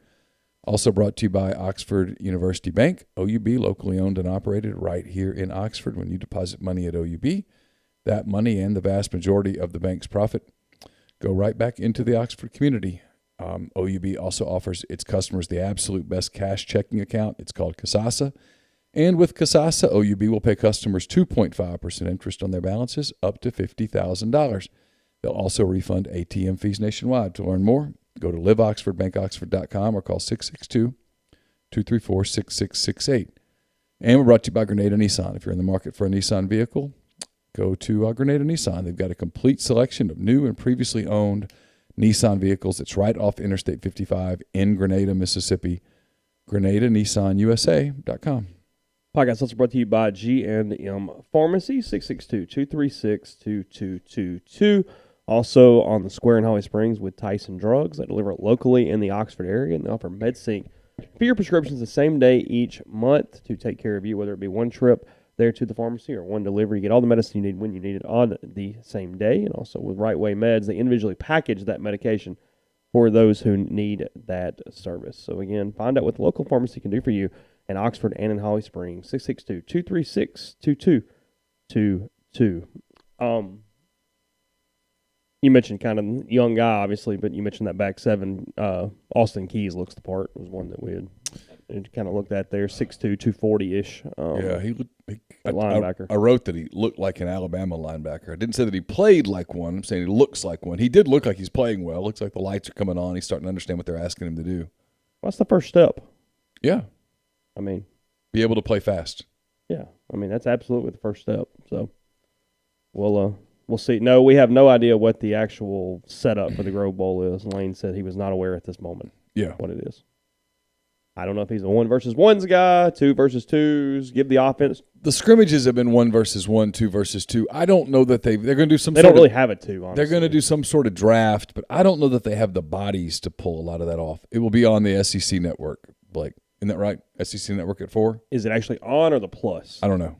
Also brought to you by Oxford University Bank, OUB, locally owned and operated right here in Oxford. When you deposit money at OUB, that money and the vast majority of the bank's profit go right back into the Oxford community. OUB also offers its customers the absolute best cash checking account. It's called Kasasa. And with Kasasa, OUB will pay customers 2.5% interest on their balances up to $50,000. They'll also refund ATM fees nationwide. To learn more, go to liveoxfordbankoxford.com or call 662-234-6668. And we're brought to you by Grenada Nissan. If you're in the market for a Nissan vehicle, go to Grenada Nissan. They've got a complete selection of new and previously owned Nissan vehicles. It's right off Interstate 55 in Grenada, Mississippi. GrenadaNissanUSA.com. Podcast also brought to you by G&M Pharmacy, 662-236-2222. Also on the Square in Holly Springs with Tyson Drugs. They deliver it locally in the Oxford area, and they offer MedSync for your prescriptions the same day each month to take care of you, whether it be one trip there to the pharmacy or one delivery. You get all the medicine you need when you need it on the same day. And also with Right Way Meds, they individually package that medication for those who need that service. So again, find out what the local pharmacy can do for you in Oxford and in Holly Springs, 662-236-2222. You mentioned kind of young guy, obviously, but you mentioned that back seven. Austin Keys looks the part. Was one that we had and kind of looked at there, 6'2", 240-ish. Yeah, he looked. Linebacker. I wrote that he looked like an Alabama linebacker. I didn't say that he played like one. I'm saying he looks like one. He did look like he's playing well. Looks like the lights are coming on. He's starting to understand what they're asking him to do. What's the first step? Yeah. I mean, be able to play fast. Yeah. I mean, that's absolutely the first step. So we'll see. No, we have no idea what the actual setup for the Grove Bowl is. Lane said he was not aware at this moment what it is. I don't know if he's a 1-versus-1s guy, 2-versus-2s, give the offense. The scrimmages have been 1-versus-1, 2-versus-2. I don't know that they're going to do some They don't really have a 2, honestly. They're going to do some sort of draft, but I don't know that they have the bodies to pull a lot of that off. It will be on the SEC network, Blake. Isn't that right? SEC network at 4? Is it actually on or the plus? I don't know.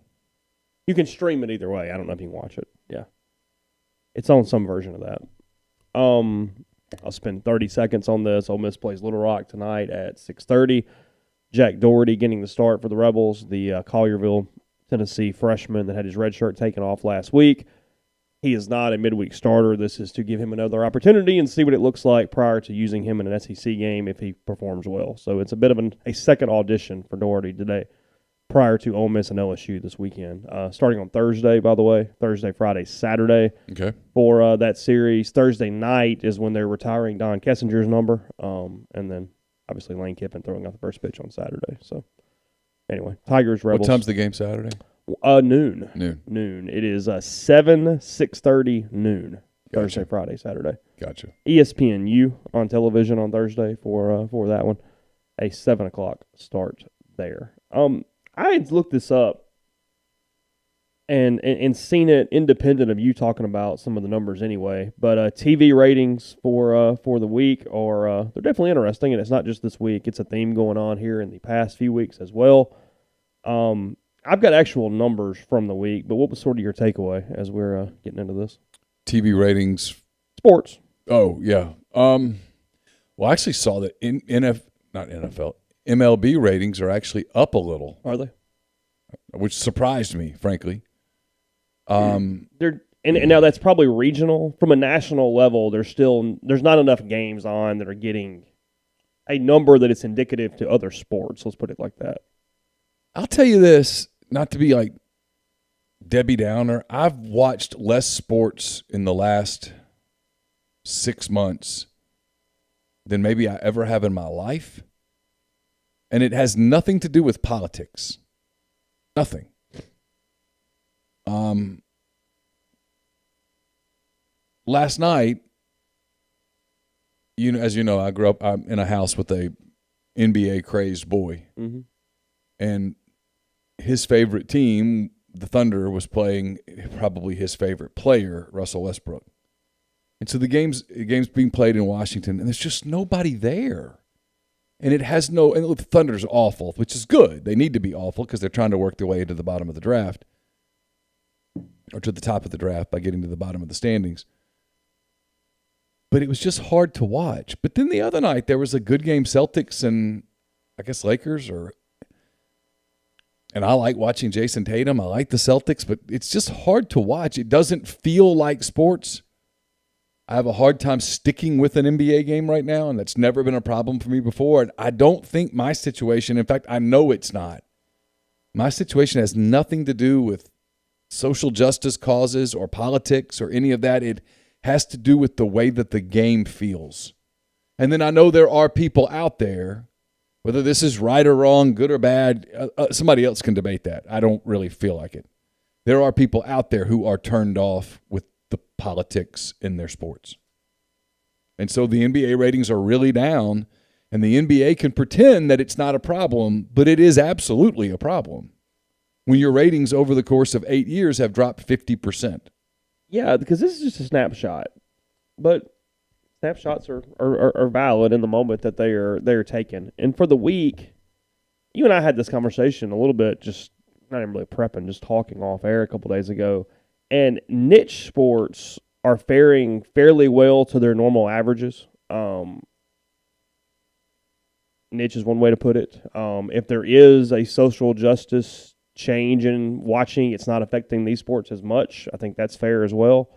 You can stream it either way. I don't know if you can watch it. Yeah. It's on some version of that. I'll spend 30 seconds on this. Ole Miss plays Little Rock tonight at 6:30. Jack Doherty getting the start for the Rebels, the Collierville, Tennessee freshman that had his red shirt taken off last week. He is not a midweek starter. This is to give him another opportunity and see what it looks like prior to using him in an SEC game if he performs well. So it's a bit of a second audition for Doherty today prior to Ole Miss and LSU this weekend. Starting on Thursday, by the way. Thursday, Friday, Saturday for that series. Thursday night is when they're retiring Don Kessinger's number. And then, obviously, Lane Kiffin throwing out the first pitch on Saturday. So, anyway, Tigers, Rebels. What time's the game Saturday? Noon. Noon. It is 7, 6:30, noon. Gotcha. Thursday, Friday, Saturday. Gotcha. ESPNU on television on Thursday for that one. A 7 o'clock start there. I had looked this up and seen it independent of you talking about some of the numbers anyway. But TV ratings for the week are they're definitely interesting, and it's not just this week. It's a theme going on here in the past few weeks as well. I've got actual numbers from the week, but what was sort of your takeaway as we're getting into this? TV ratings. Sports. Oh, yeah. Well, I actually saw that not NFL, MLB ratings are actually up a little. Are they? Which surprised me, frankly. They're and now that's probably regional. From a national level, there's not enough games on that are getting a number that it's indicative to other sports. Let's put it like that. I'll tell you this, not to be like Debbie Downer. I've watched less sports in the last 6 months than maybe I ever have in my life. And it has nothing to do with politics. Nothing. Last night, as you know, I grew up in a house with a NBA crazed boy, and his favorite team, the Thunder, was playing probably his favorite player, Russell Westbrook. And so the game's being played in Washington, and there's just nobody there. And it has and the Thunder's awful, which is good. They need to be awful because they're trying to work their way to the bottom of the draft, or to the top of the draft by getting to the bottom of the standings. But it was just hard to watch. But then the other night, there was a good game, Celtics and I guess Lakers, and I like watching Jason Tatum. I like the Celtics, but it's just hard to watch. It doesn't feel like sports. I have a hard time sticking with an NBA game right now, and that's never been a problem for me before. And I don't think my situation, in fact, I know it's not. My situation has nothing to do with social justice causes or politics or any of that. It has to do with the way that the game feels. And then I know there are people out there, whether this is right or wrong, good or bad, somebody else can debate that. I don't really feel like it. There are people out there who are turned off with the politics in their sports. And so the NBA ratings are really down, and the NBA can pretend that it's not a problem, but it is absolutely a problem when your ratings over the course of 8 years have dropped 50%. Yeah, because this is just a snapshot. But snapshots are valid in the moment that they are taken. And for the week, you and I had this conversation a little bit, just not even really prepping, just talking off air a couple days ago. And niche sports are faring fairly well to their normal averages. Niche is one way to put it. If there is a social justice change in watching, it's not affecting these sports as much. I think that's fair as well.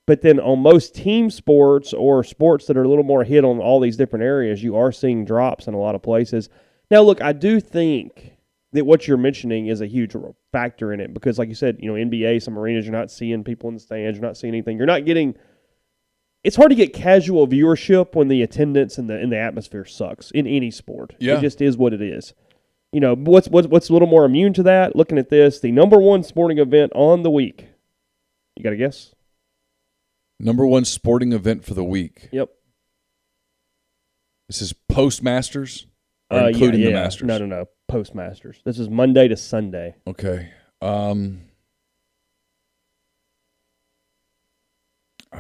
But then on most team sports or sports that are a little more hit on all these different areas, you are seeing drops in a lot of places. Now, look, I do think that what you're mentioning is a huge factor in it because, like you said, NBA, some arenas, you're not seeing people in the stands, you're not seeing anything. You're not getting – it's hard to get casual viewership when the attendance and the atmosphere sucks in any sport. Yeah. It just is what it is. What's a little more immune to that? Looking at this, the number one sporting event on the week. You got a guess? Number one sporting event for the week. Yep. This is post-Masters or including the Masters? No. Post-Masters. This is Monday to Sunday. Okay. I'm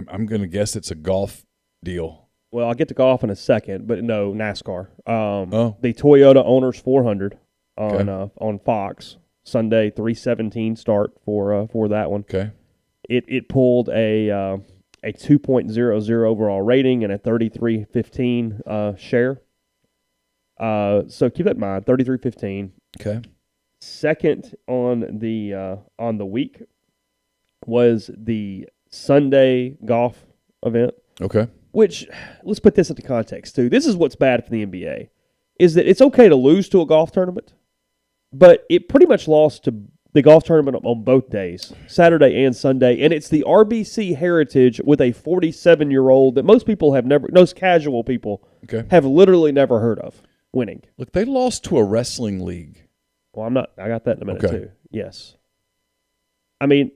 going to guess it's a golf deal. Well, I'll get to golf in a second, but no, NASCAR. The Toyota Owners 400 on Fox. Sunday, 3:17 start for that one. Okay. It pulled a 2.00 overall rating and a 33.15 share. So keep that in mind, 33.15. Okay. Second on the week was the Sunday golf event. Okay. Which, let's put this into context too. This is what's bad for the NBA, is that it's okay to lose to a golf tournament, but it pretty much lost to the golf tournament on both days, Saturday and Sunday, and it's the RBC heritage with a 47-year-old that most casual people have literally never heard of winning. Look, they lost to a wrestling league. Well, I got that in a minute too. Yes. I mean,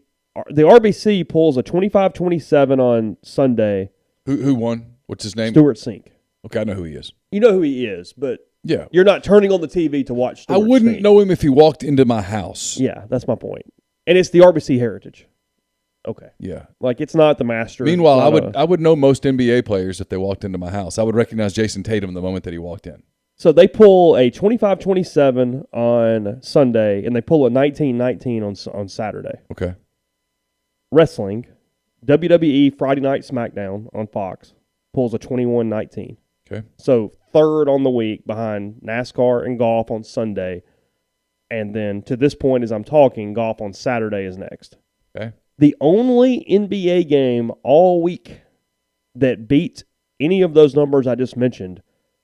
the RBC pulls a 25-27 on Sunday. Who won? What's his name? Stuart Sink. Okay, I know who he is. You know who he is, but yeah, you're not turning on the TV to watch Stuart I wouldn't Sink. know him if he walked into my house. Yeah, that's my point. And it's the RBC heritage. Okay. Yeah. Like, it's not the Masters. Meanwhile, I would know most NBA players if they walked into my house. I would recognize Jason Tatum the moment that he walked in. So they pull a 25-27 on Sunday, and they pull a 19-19 on Saturday. Okay. Wrestling, WWE Friday Night SmackDown on Fox, pulls a 21-19. Okay. So third on the week behind NASCAR and golf on Sunday. And then to this point, as I'm talking, golf on Saturday is next. Okay. The only NBA game all week that beat any of those numbers I just mentioned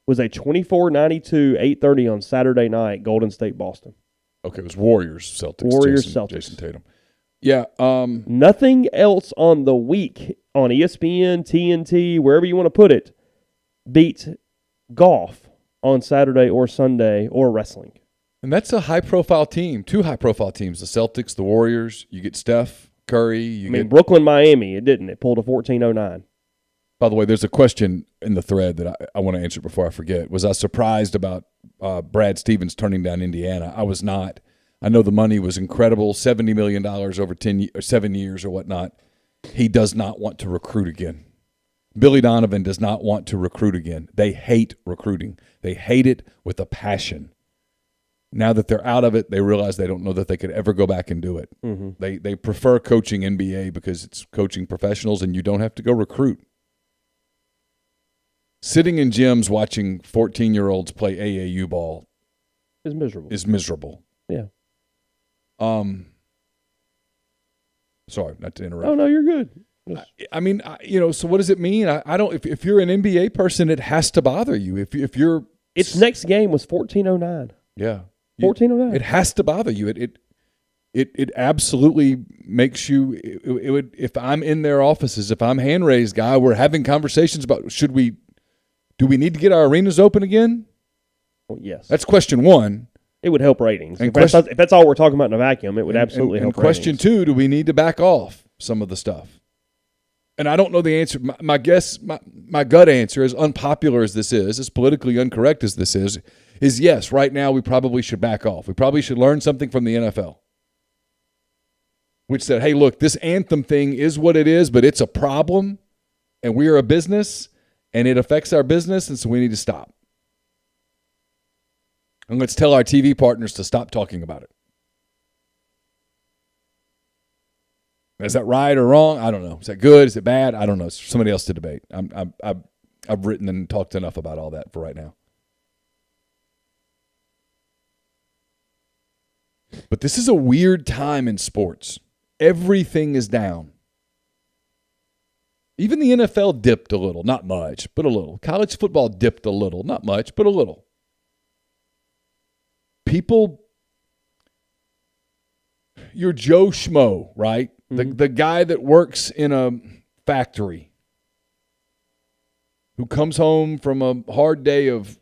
was a 24-92, 8:30 on Saturday night, Golden State, Boston. Okay, it was Warriors-Celtics. Warriors-Celtics. Jason Tatum. Yeah. Nothing else on the week on ESPN, TNT, wherever you want to put it, beat golf on Saturday or Sunday or wrestling. And that's a high-profile team. Two high-profile teams, the Celtics, the Warriors. You get Steph Curry. Brooklyn, Miami, it didn't. It pulled a 14-09. By the way, there's a question in the thread that I want to answer before I forget. Was I surprised about Brad Stevens turning down Indiana? I was not. I know the money was incredible, $70 million over 7 years or whatnot. He does not want to recruit again. Billy Donovan does not want to recruit again. They hate recruiting. They hate it with a passion. Now that they're out of it, they realize they don't know that they could ever go back and do it. Mm-hmm. They prefer coaching NBA because it's coaching professionals and you don't have to go recruit. Sitting in gyms watching 14-year-olds play AAU ball is miserable. Yeah. Sorry, not to interrupt. Oh, no, you're good. So what does it mean? I don't. If you're an NBA person, it has to bother you. If you're, its next game was 14-09. Yeah, 14-09. It has to bother you. It absolutely makes you. It would. If I'm in their offices, if I'm hand raised guy, we're having conversations about do we need to get our arenas open again? Well, yes. That's question one. It would help ratings. And if that's all we're talking about in a vacuum, it would absolutely help ratings. And question two, do we need to back off some of the stuff? And I don't know the answer. My guess, my gut answer, as unpopular as this is, as politically incorrect as this is yes, right now we probably should back off. We probably should learn something from the NFL, which said, hey, look, this anthem thing is what it is, but it's a problem, and we are a business, and it affects our business, and so we need to stop. And let's tell our TV partners to stop talking about it. Is that right or wrong? I don't know. Is that good? Is it bad? I don't know. It's for somebody else to debate. I've written and talked enough about all that for right now. But this is a weird time in sports. Everything is down. Even the NFL dipped a little, not much, but a little. College football dipped a little, not much, but a little. People, you're Joe Schmo, right? Mm-hmm. The guy that works in a factory who comes home from a hard day of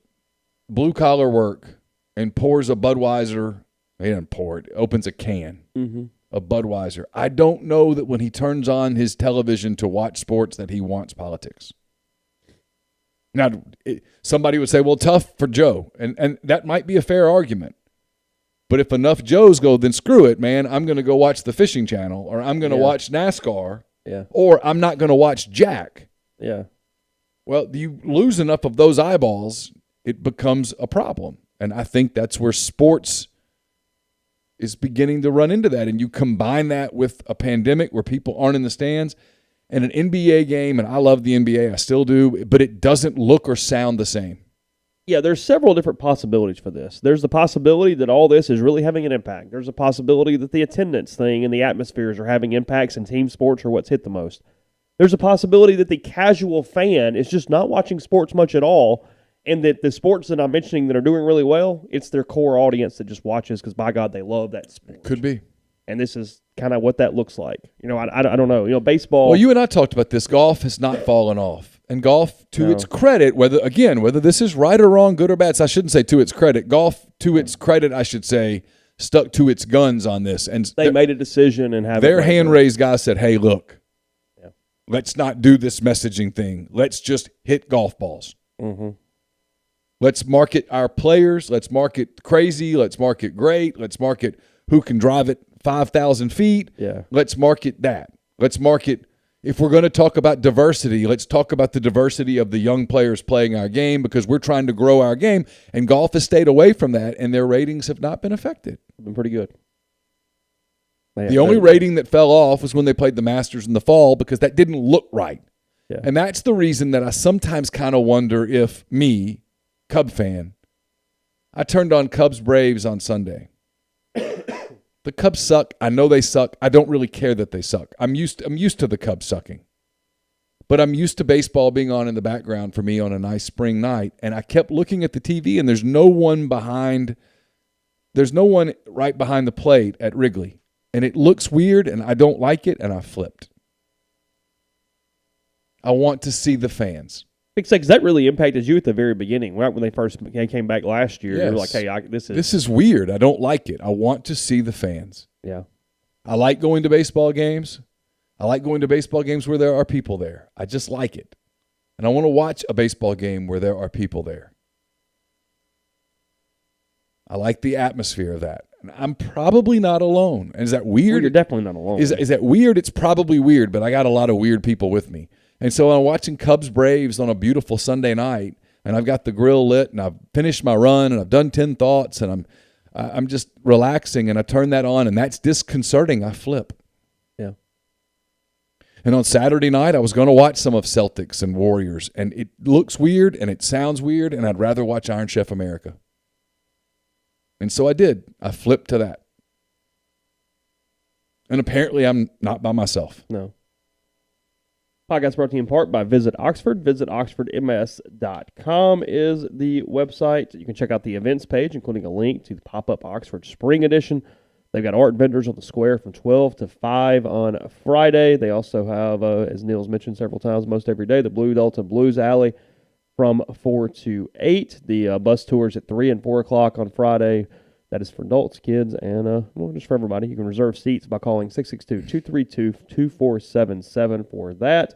blue-collar work and pours a Budweiser. He doesn't pour it. Opens a can of Budweiser. I don't know that when he turns on his television to watch sports that he wants politics. Now, somebody would say, well, tough for Joe. And that might be a fair argument. But if enough Joes go, then screw it, man. I'm going to go watch the Fishing Channel, or I'm going to watch NASCAR, or I'm not going to watch Jack. Yeah. Well, you lose enough of those eyeballs, it becomes a problem. And I think that's where sports is beginning to run into that. And you combine that with a pandemic where people aren't in the stands and an NBA game, and I love the NBA, I still do, but it doesn't look or sound the same. Yeah, there's several different possibilities for this. There's the possibility that all this is really having an impact. There's a possibility that the attendance thing and the atmospheres are having impacts, and team sports are what's hit the most. There's a possibility that the casual fan is just not watching sports much at all, and that the sports that I'm mentioning that are doing really well, it's their core audience that just watches because, by God, they love that sport. Could be. And this is kind of what that looks like. I don't know. Baseball. Well, you and I talked about this. Golf has not fallen off. And golf, to its credit, whether this is right or wrong, good or bad, so I shouldn't say to its credit. Golf, to its credit, I should say, stuck to its guns on this. And they made a decision and have their hand-raised guy said, hey, look, let's not do this messaging thing. Let's just hit golf balls. Mm-hmm. Let's market our players. Let's market crazy. Let's market great. Let's market who can drive it 5,000 feet. Yeah. Let's market that. Let's market, if we're going to talk about diversity, let's talk about the diversity of the young players playing our game because we're trying to grow our game. And golf has stayed away from that, and their ratings have not been affected. Been pretty good. The only rating that fell off was when they played the Masters in the fall because that didn't look right. Yeah. And that's the reason that I sometimes kind of wonder if me, Cub fan, I turned on Cubs Braves on Sunday. The Cubs suck. I know they suck. I don't really care that they suck. I'm used to the Cubs sucking. But I'm used to baseball being on in the background for me on a nice spring night. And I kept looking at the TV, and there's no one right behind the plate at Wrigley. And it looks weird, and I don't like it, and I flipped. I want to see the fans. Because that really impacted you at the very beginning, right when they first came back last year. Yes. You were like, hey, this is weird. I don't like it. I want to see the fans. Yeah. I like going to baseball games. I like going to baseball games where there are people there. I just like it. And I want to watch a baseball game where there are people there. I like the atmosphere of that. And I'm probably not alone. And is that weird? Well, you're definitely not alone. Is that weird? It's probably weird, but I got a lot of weird people with me. And so I'm watching Cubs Braves on a beautiful Sunday night, and I've got the grill lit, and I've finished my run, and I've done 10 thoughts, and I'm just relaxing, and I turn that on, and that's disconcerting. I flip. Yeah. And on Saturday night, I was going to watch some of Celtics and Warriors, and it looks weird, and it sounds weird, and I'd rather watch Iron Chef America. And so I did. I flipped to that. And apparently I'm not by myself. No. Podcast brought to you in part by Visit Oxford. VisitOxfordMS.com is the website. You can check out the events page, including a link to the pop-up Oxford Spring Edition. They've got art vendors on the square from 12 to 5 on Friday. They also have, as Neal's mentioned several times, most every day, the Blue Delta Blues Alley from 4 to 8. The bus tours at 3 and 4 o'clock on Friday. That is for adults, kids, and just for everybody. You can reserve seats by calling 662-232-2477 for that.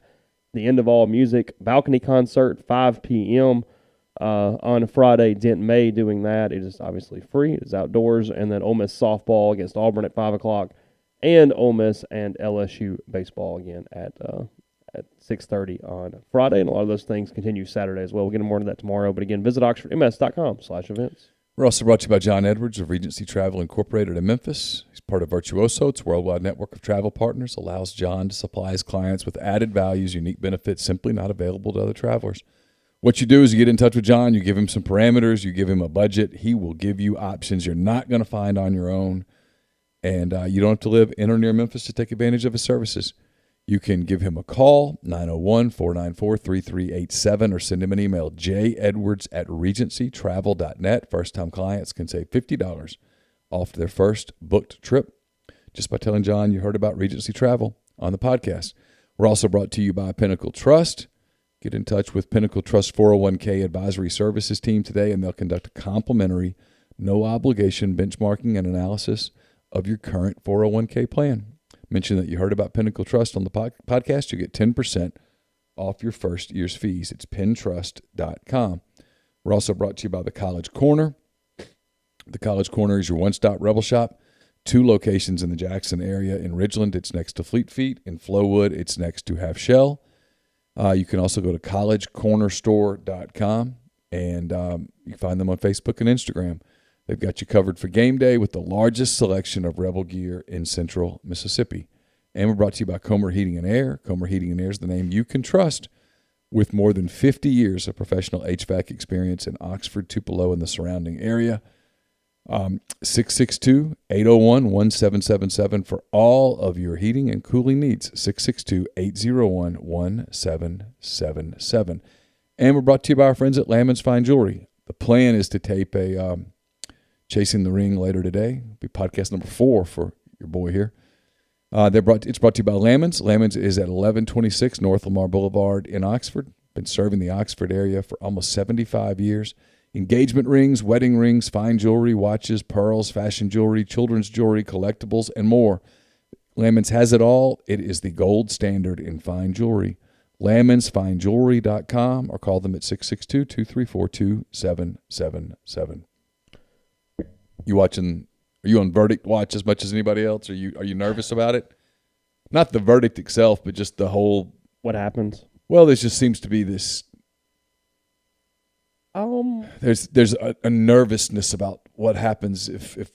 The End of All Music balcony concert, 5 p.m. On Friday. Dent May doing that. It is obviously free. It is outdoors. And then Ole Miss softball against Auburn at 5 o'clock. And Ole Miss and LSU baseball again at 6:30 on Friday. And a lot of those things continue Saturday as well. We'll get more into that tomorrow. But again, visit oxfordms.com/events. We're also brought to you by John Edwards of Regency Travel Incorporated in Memphis. He's part of Virtuoso. It's a worldwide network of travel partners. Allows John to supply his clients with added values, unique benefits simply not available to other travelers. What you do is you get in touch with John. You give him some parameters. You give him a budget. He will give you options you're not going to find on your own. And you don't have to live in or near Memphis to take advantage of his services. You can give him a call, 901-494-3387, or send him an email, jedwards@regencytravel.net. First-time clients can save $50 off their first booked trip just by telling John you heard about Regency Travel on the podcast. We're also brought to you by Pinnacle Trust. Get in touch with Pinnacle Trust 401k Advisory Services team today, and they'll conduct a complimentary, no-obligation benchmarking and analysis of your current 401k plan. Mention that you heard about Pinnacle Trust on the podcast. You get 10% off your first year's fees. It's pintrust.com. We're also brought to you by the College Corner. The College Corner is your one-stop Rebel shop. 2 locations in the Jackson area. In Ridgeland, it's next to Fleet Feet. In Flowood, it's next to Half Shell. You can also go to collegecornerstore.com, and you can find them on Facebook and Instagram. They've got you covered for game day with the largest selection of Rebel gear in central Mississippi. And we're brought to you by Comer Heating and Air. Comer Heating and Air is the name you can trust with more than 50 years of professional HVAC experience in Oxford, Tupelo, and the surrounding area. 662-801-1777 for all of your heating and cooling needs. 662-801-1777. And we're brought to you by our friends at Lammons Fine Jewelry. The plan is to tape a Chasing the Ring later today. It'll be podcast number 4 for your boy here. It's brought to you by Lammons. Lammons is at 1126 North Lamar Boulevard in Oxford. Been serving the Oxford area for almost 75 years. Engagement rings, wedding rings, fine jewelry, watches, pearls, fashion jewelry, children's jewelry, collectibles, and more. Lammons has it all. It is the gold standard in fine jewelry. LammonsFineJewelry.com, or call them at 662-234-2777. Are you on Verdict Watch as much as anybody else? Are you nervous about it? Not the verdict itself, but just the whole. What happens? Well, there just seems to be this. There's a nervousness about what happens if a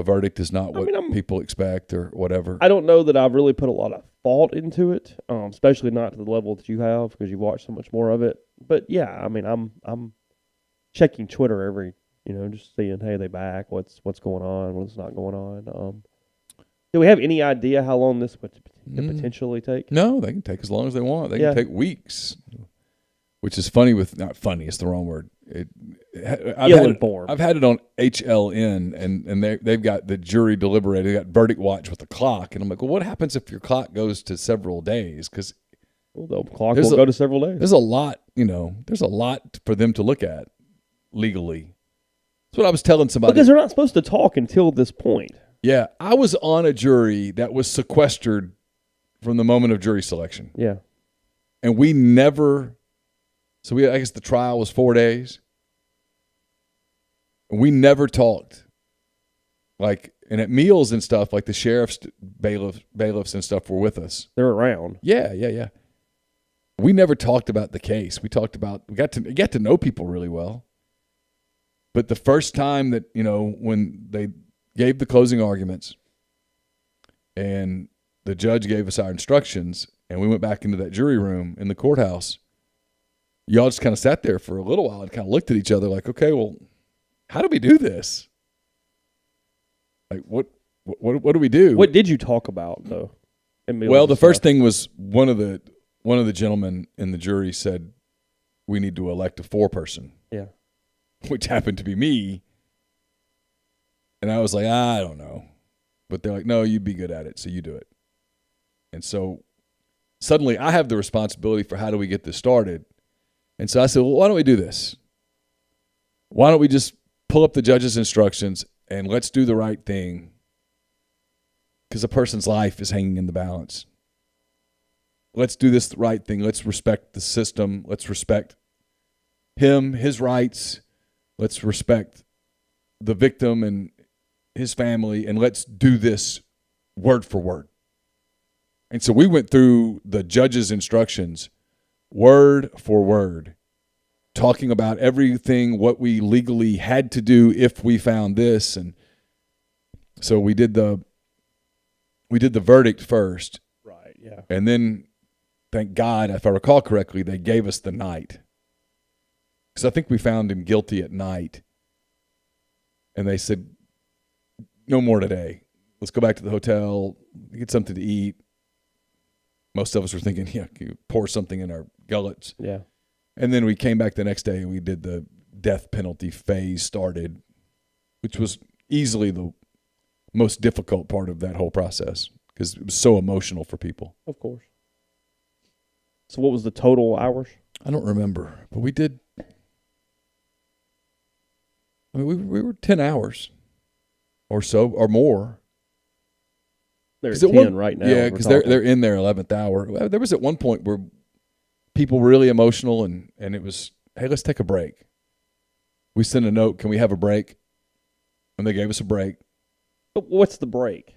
verdict is not what people expect or whatever. I don't know that I've really put a lot of thought into it, especially not to the level that you have because you watch so much more of it. But yeah, I mean, I'm checking Twitter every. Just seeing, hey, they back, what's going on, what's not going on. Do we have any idea how long this would potentially take? No, they can take as long as they want. They can take weeks, which is funny not funny, it's the wrong word. Ill-informed. I've had it on HLN, and they've got the jury deliberating. They got Verdict Watch with the clock. And I'm like, well, what happens if your clock goes to several days? Because the clock will go to several days. There's a lot, there's a lot for them to look at legally. That's what I was telling somebody. Because they're not supposed to talk until this point. Yeah. I was on a jury that was sequestered from the moment of jury selection. Yeah. And we never – I guess the trial was 4 days. And we never talked. And at meals and stuff, the sheriff's bailiffs and stuff were with us. They're around. Yeah. We never talked about the case. We got to know people really well. But the first time that, when they gave the closing arguments and the judge gave us our instructions and we went back into that jury room in the courthouse, y'all just kind of sat there for a little while and kind of looked at each other like, okay, well, how do we do this? What do we do? What did you talk about, though? Well, the first thing was one of the gentlemen in the jury said we need to elect a 4-person. Yeah. Which happened to be me. And I was like, I don't know. But they're like, no, you'd be good at it, so you do it. And so suddenly I have the responsibility for how do we get this started. And so I said, well, why don't we do this? Why don't we just pull up the judge's instructions and let's do the right thing? Because a person's life is hanging in the balance. Let's do this right thing. Let's respect the system. Let's respect him, his rights. Let's respect the victim and his family, and let's do this word for word. And so we went through the judge's instructions word for word, talking about everything, what we legally had to do if we found this. And so we did the verdict first. Right, yeah. And then, thank God, if I recall correctly, they gave us the night. Because I think we found him guilty at night. And they said, no more today. Let's go back to the hotel, get something to eat, most of us were thinking, yeah, can you pour something in our gullets? Yeah. And then we came back the next day and we did the death penalty phase started, which was easily the most difficult part of that whole process because it was so emotional for people. Of course. So what was the total hours? I don't remember, but we did. I mean, we were 10 hours or so or more. They're at 10 right now. Yeah, because they're in their 11th hour. There was at one point where people were really emotional and it was, hey, let's take a break. We sent a note, can we have a break? And they gave us a break. But what's the break?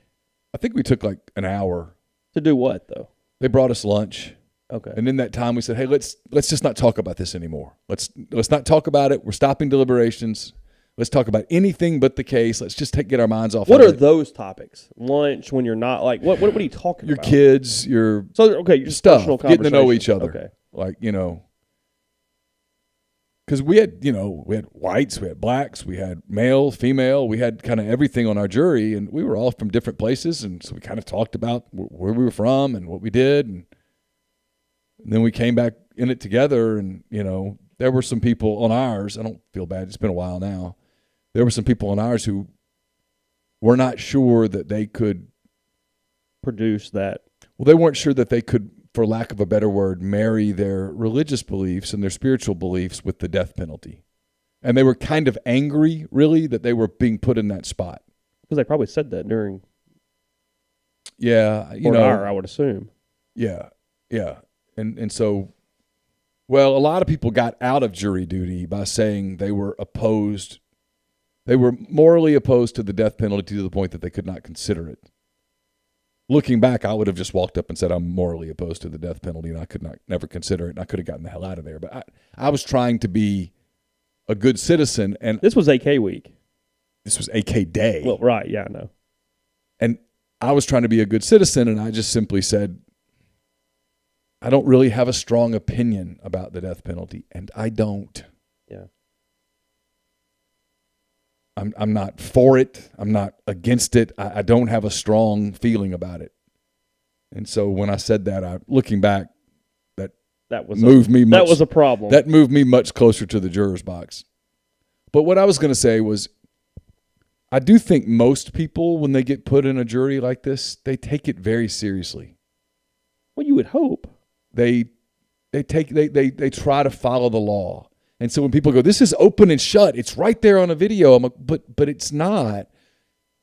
I think we took like an hour. To do what, though? They brought us lunch. Okay. And in that time, we said, hey, let's just not talk about this anymore. Let's not talk about it. We're stopping deliberations. Let's talk about anything but the case. Let's just get our minds off. What are those topics? Lunch when you're not like what are you talking your about? Your kids, your your stuff, personal getting to know each other. Okay. Like, because we had whites, we had blacks, we had male, female, we had kind of everything on our jury, and we were all from different places, and so we kind of talked about where we were from and what we did, and then we came back in it together, and there were some people on ours. I don't feel bad; it's been a while now. There were some people on ours who were not sure that they could produce that. Well, they weren't sure that they could, for lack of a better word, marry their religious beliefs and their spiritual beliefs with the death penalty. And they were kind of angry, really, that they were being put in that spot. Because they probably said that during an hour, I would assume. Yeah, yeah. And so, well, a lot of people got out of jury duty by saying they were opposed. They were morally opposed to the death penalty to the point that they could not consider it. Looking back, I would have just walked up and said, I'm morally opposed to the death penalty, and I could never consider it, and I could have gotten the hell out of there. But I was trying to be a good citizen. And this was AK week. This was AK day. Well, right, yeah, I know. And I was trying to be a good citizen, and I just simply said, I don't really have a strong opinion about the death penalty, and I don't. Yeah. I'm not for it. I'm not against it. I don't have a strong feeling about it. And so when I said that, looking back, that was a problem. That moved me much closer to the juror's box. But what I was going to say was, I do think most people, when they get put in a jury like this, they take it very seriously. Well, you would hope. They try to follow the law. And so when people go, this is open and shut, it's right there on a video. I'm like, but it's not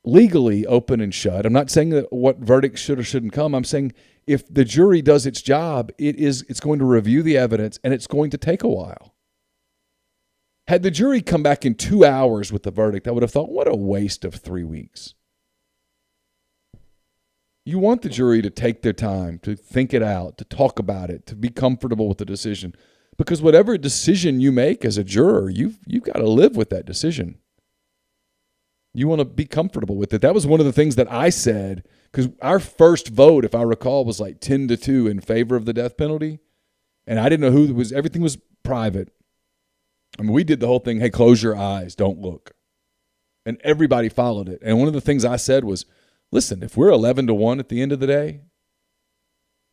legally open and shut. I'm not saying that what verdict should or shouldn't come. I'm saying if the jury does its job, it's going to review the evidence, and it's going to take a while. Had the jury come back in 2 hours with the verdict, I would have thought, what a waste of 3 weeks. You want the jury to take their time, to think it out, to talk about it, to be comfortable with the decision. Because whatever decision you make as a juror, you've got to live with that decision. You want to be comfortable with it. That was one of the things that I said, because our first vote, if I recall, was like 10-2 in favor of the death penalty. And I didn't know who it was. Everything was private. I mean, we did the whole thing, hey, close your eyes, don't look. And everybody followed it. And one of the things I said was, listen, if we're 11-1 at the end of the day,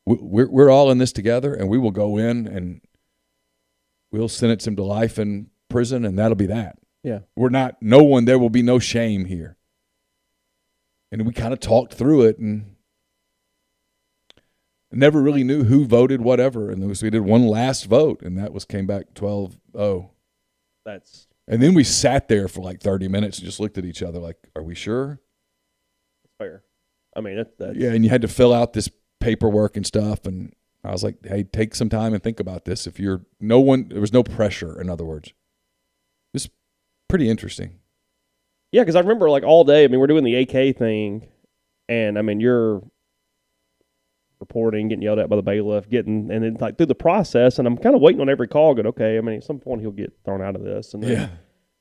we're all in this together, and we will go in and we'll sentence him to life in prison, and that'll be that. Yeah. There will be no shame here. And we kind of talked through it and never really knew who voted whatever. And we did one last vote, and that came back 12-0. And then we sat there for like 30 minutes and just looked at each other like, are we sure? Fair. I mean, that's... Yeah, and you had to fill out this paperwork and stuff, and I was like, hey, take some time and think about this. There was no pressure, in other words. It was pretty interesting. Yeah, because I remember like all day, I mean, we're doing the AK thing, and I mean, you're reporting, getting yelled at by the bailiff, and then like through the process, and I'm kind of waiting on every call, going, okay, I mean, at some point he'll get thrown out of this. And then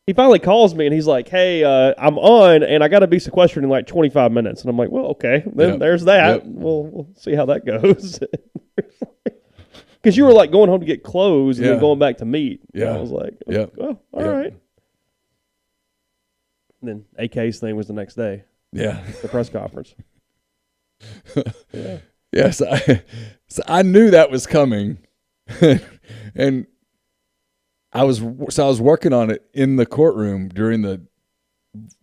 he finally calls me, and he's like, hey, I'm on, and I got to be sequestered in like 25 minutes. And I'm like, well, okay, then there's that. Yep. We'll see how that goes. Because you were like going home to get clothes and then going back to meet. Yeah. And I was like, well, all right. And then AK's thing was the next day. Yeah. The press conference. Yes, so I knew that was coming, and I was working on it in the courtroom during the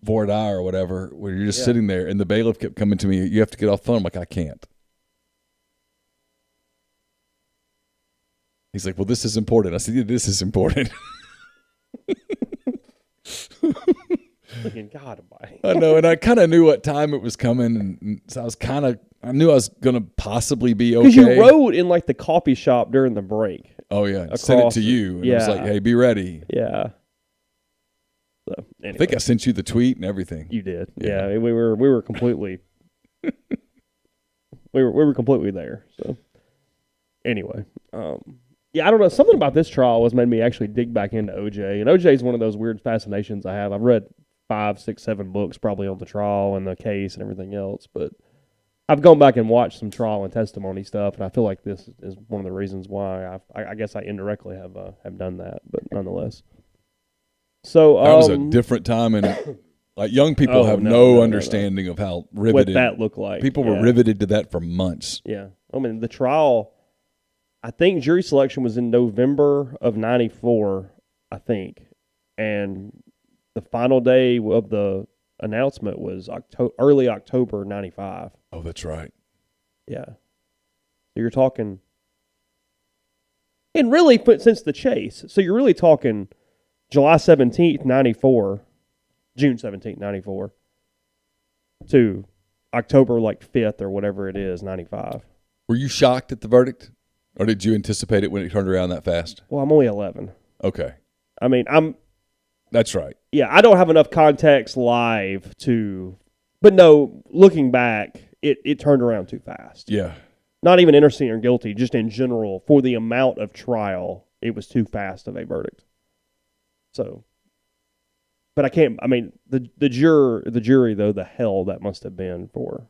voir dire or whatever, where you're just sitting there, and the bailiff kept coming to me. You have to get off the phone. I'm like, I can't. He's like, well, this is important. I said, yeah, this is important. Thinking, God, Almighty. I know, and I kind of knew what time it was coming, and so I knew I was going to possibly be okay. Because you rode in like the coffee shop during the break. Oh, yeah. Sent it to you, and I was like, hey, be ready. Yeah. So, anyway. I think I sent you the tweet and everything. You did. Yeah, we were completely we were completely there. So anyway, I don't know. Something about this trial has made me actually dig back into OJ. And OJ is one of those weird fascinations I have. I've read 5, 6, 7 books probably on the trial and the case and everything else. But I've gone back and watched some trial and testimony stuff, and I feel like this is one of the reasons why I guess I indirectly have done that. But nonetheless, so that was a different time, and like young people have no understanding of how riveted what that looked like. People were riveted to that for months. Yeah, I mean the trial. I think jury selection was in November of '94, I think, and the final day of the announcement was early October '95. Oh, that's right. Yeah, so you're talking, and really since the chase, so you're really talking July 17th, '94, June 17th, '94, to October 5th or whatever it is, '95. Were you shocked at the verdict? Or did you anticipate it when it turned around that fast? Well, I'm only 11. Okay. I mean, That's right. Yeah, I don't have enough context live to... But no, looking back, it turned around too fast. Yeah. Not even innocent or guilty, just in general, for the amount of trial, it was too fast of a verdict. So... But I can't... I mean, the jury, though, the hell that must have been for...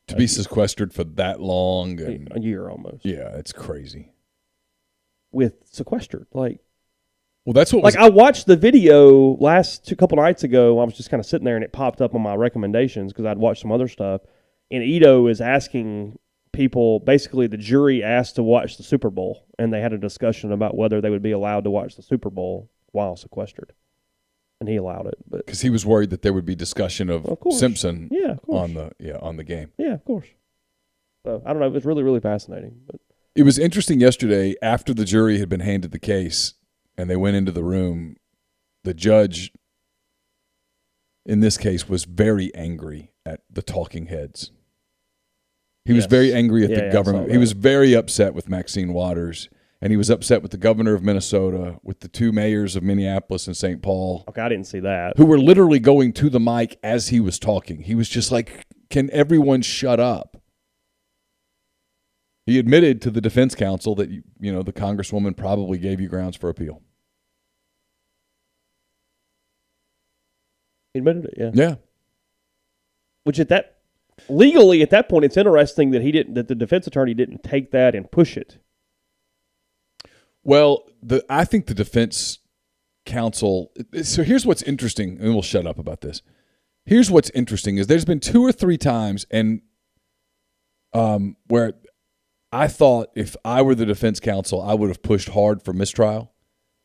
To be sequestered for that long. And, a year almost. Yeah, it's crazy. With sequestered. Well, that's what I watched the video couple nights ago. I was just kind of sitting there and it popped up on my recommendations because I'd watched some other stuff. And Ito is asking people, basically the jury asked to watch the Super Bowl. And they had a discussion about whether they would be allowed to watch the Super Bowl while sequestered. And he allowed it, but because he was worried that there would be discussion of Simpson on the game. Yeah, of course. So I don't know. It was really, really fascinating. But it was interesting yesterday after the jury had been handed the case and they went into the room. The judge in this case was very angry at the talking heads. He was very angry at the government. He was very upset with Maxine Waters. And he was upset with the governor of Minnesota, with the 2 mayors of Minneapolis and St. Paul. Okay, I didn't see that. Who were literally going to the mic as he was talking. He was just like, can everyone shut up? He admitted to the defense counsel that, the congresswoman probably gave you grounds for appeal. He admitted it, yeah. Yeah. Which legally at that point, it's interesting that that the defense attorney didn't take that and push it. Well, I think the defense counsel – so here's what's interesting, and we'll shut up about this. Here's what's interesting is there's been 2 or 3 times and where I thought if I were the defense counsel, I would have pushed hard for mistrial.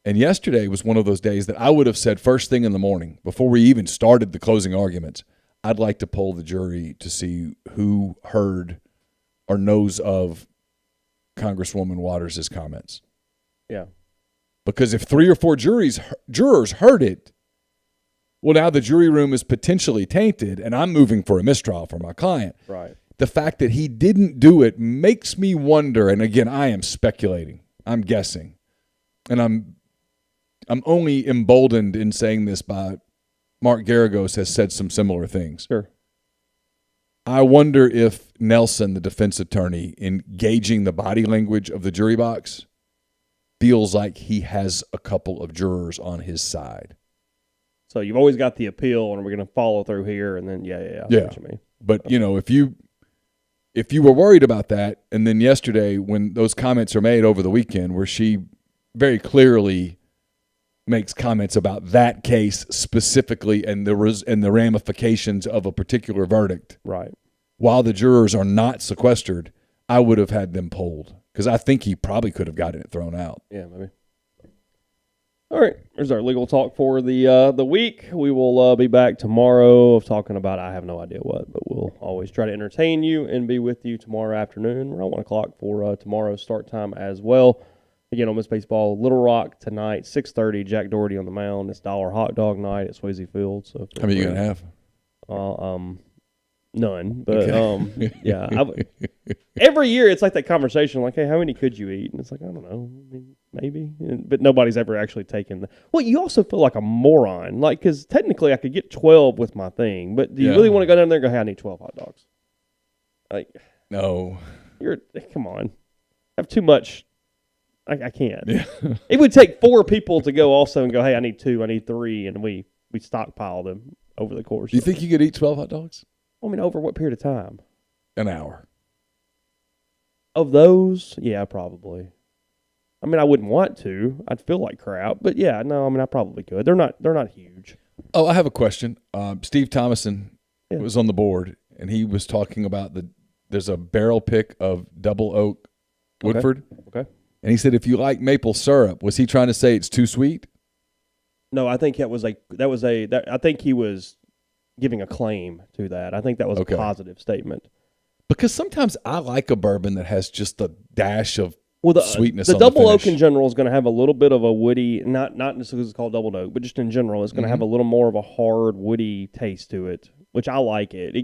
And yesterday was one of those days that I would have said first thing in the morning, before we even started the closing arguments, I'd like to poll the jury to see who heard or knows of Congresswoman Waters' comments. Yeah. Because if 3 or 4 jurors heard it, well, now the jury room is potentially tainted, and I'm moving for a mistrial for my client. Right. The fact that he didn't do it makes me wonder, and again, I am speculating. I'm guessing. And I'm only emboldened in saying this by Mark Garagos has said some similar things. Sure. I wonder if Nelson, the defense attorney, in gauging the body language of the jury box, feels like he has a couple of jurors on his side. So you've always got the appeal, and we're going to follow through here, and then I see what you mean. But if you were worried about that, and then yesterday when those comments are made over the weekend, where she very clearly makes comments about that case specifically and the ramifications of a particular verdict, right? While the jurors are not sequestered, I would have had them pulled because I think he probably could have gotten it thrown out. Yeah, maybe. All right, there's our legal talk for the week. We will be back tomorrow of talking about I have no idea what, but we'll always try to entertain you and be with you tomorrow afternoon around 1 o'clock for tomorrow's start time as well. Again, Ole Miss baseball, Little Rock tonight, 6:30. Jack Doherty on the mound. It's $1 hot dog night at Swayze Field. So how many are you gonna have? None, but Okay. yeah. Every year it's like that conversation, like, hey, how many could you eat? And it's like, I don't know, maybe, but nobody's ever actually taken the. Well, you also feel like a moron, like because technically I could get 12 with my thing, but do you really want to go down there and go, hey, I need 12 hot dogs? Like, No, come on, I have too much. I can't. Yeah. It would take 4 people to go also and go, hey, I need 2, I need 3, and we stockpile them over the course. Do you think you could eat 12 hot dogs? I mean, over what period of time? An hour. Of those, yeah, probably. I mean, I wouldn't want to. I'd feel like crap, but yeah, no, I mean, I probably could. They're not huge. Oh, I have a question. Steve Thomason was on the board, and he was talking about there's a barrel pick of Double Oak Woodford. Okay. And he said if you like maple syrup, was he trying to say it's too sweet? No, I think I think he was giving a claim to that. I think that was a positive statement. Because sometimes I like a bourbon that has just a dash of sweetness. The Double Oak in general is going to have a little bit of a woody, not just because it's called Double Oak, but just in general, it's going to have a little more of a hard, woody taste to it, which I like it.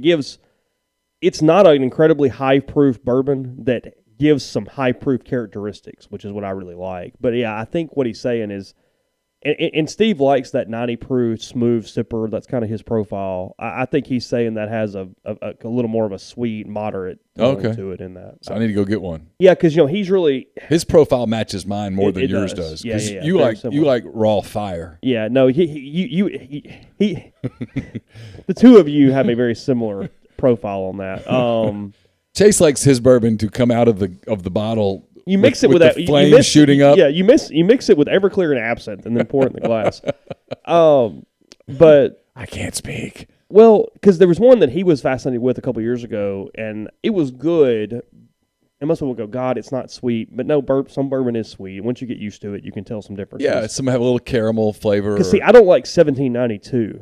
It's not an incredibly high proof bourbon that gives some high proof characteristics, which is what I really like. But yeah, I think what he's saying is, and Steve likes that 90 proof smooth sipper. That's kind of his profile. I think he's saying that has a little more of a sweet, moderate tone to it in that. So I need to go get one. Yeah, because he's really his profie matches mine more than yours does. Yeah, you like raw fire. Yeah, no, he the two of you have a very similar profile on that. Chase likes his bourbon to come out of the bottle. You mix it with that flames shooting up. Yeah, you mix it with Everclear and absinthe, and then pour it in the glass. But I can't speak. Well, because there was one that he was fascinated with a couple years ago, and it was good. And most people go, God, it's not sweet, but no, some bourbon is sweet. Once you get used to it, you can tell some differences. Yeah, some have a little caramel flavor. Because see, I don't like 1792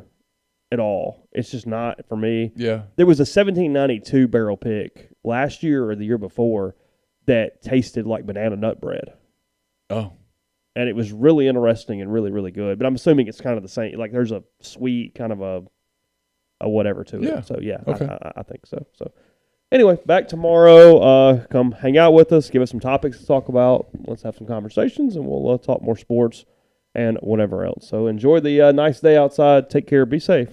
at all. It's just not for me. Yeah, there was a 1792 barrel pick last year or the year before that tasted like banana nut bread. Oh. And it was really interesting and really, really good. But I'm assuming it's kind of the same. Like there's a sweet kind of a whatever to it. So, yeah, okay. I think so. So, anyway, back tomorrow. Come hang out with us. Give us some topics to talk about. Let's have some conversations, and we'll talk more sports and whatever else. So, enjoy the nice day outside. Take care. Be safe.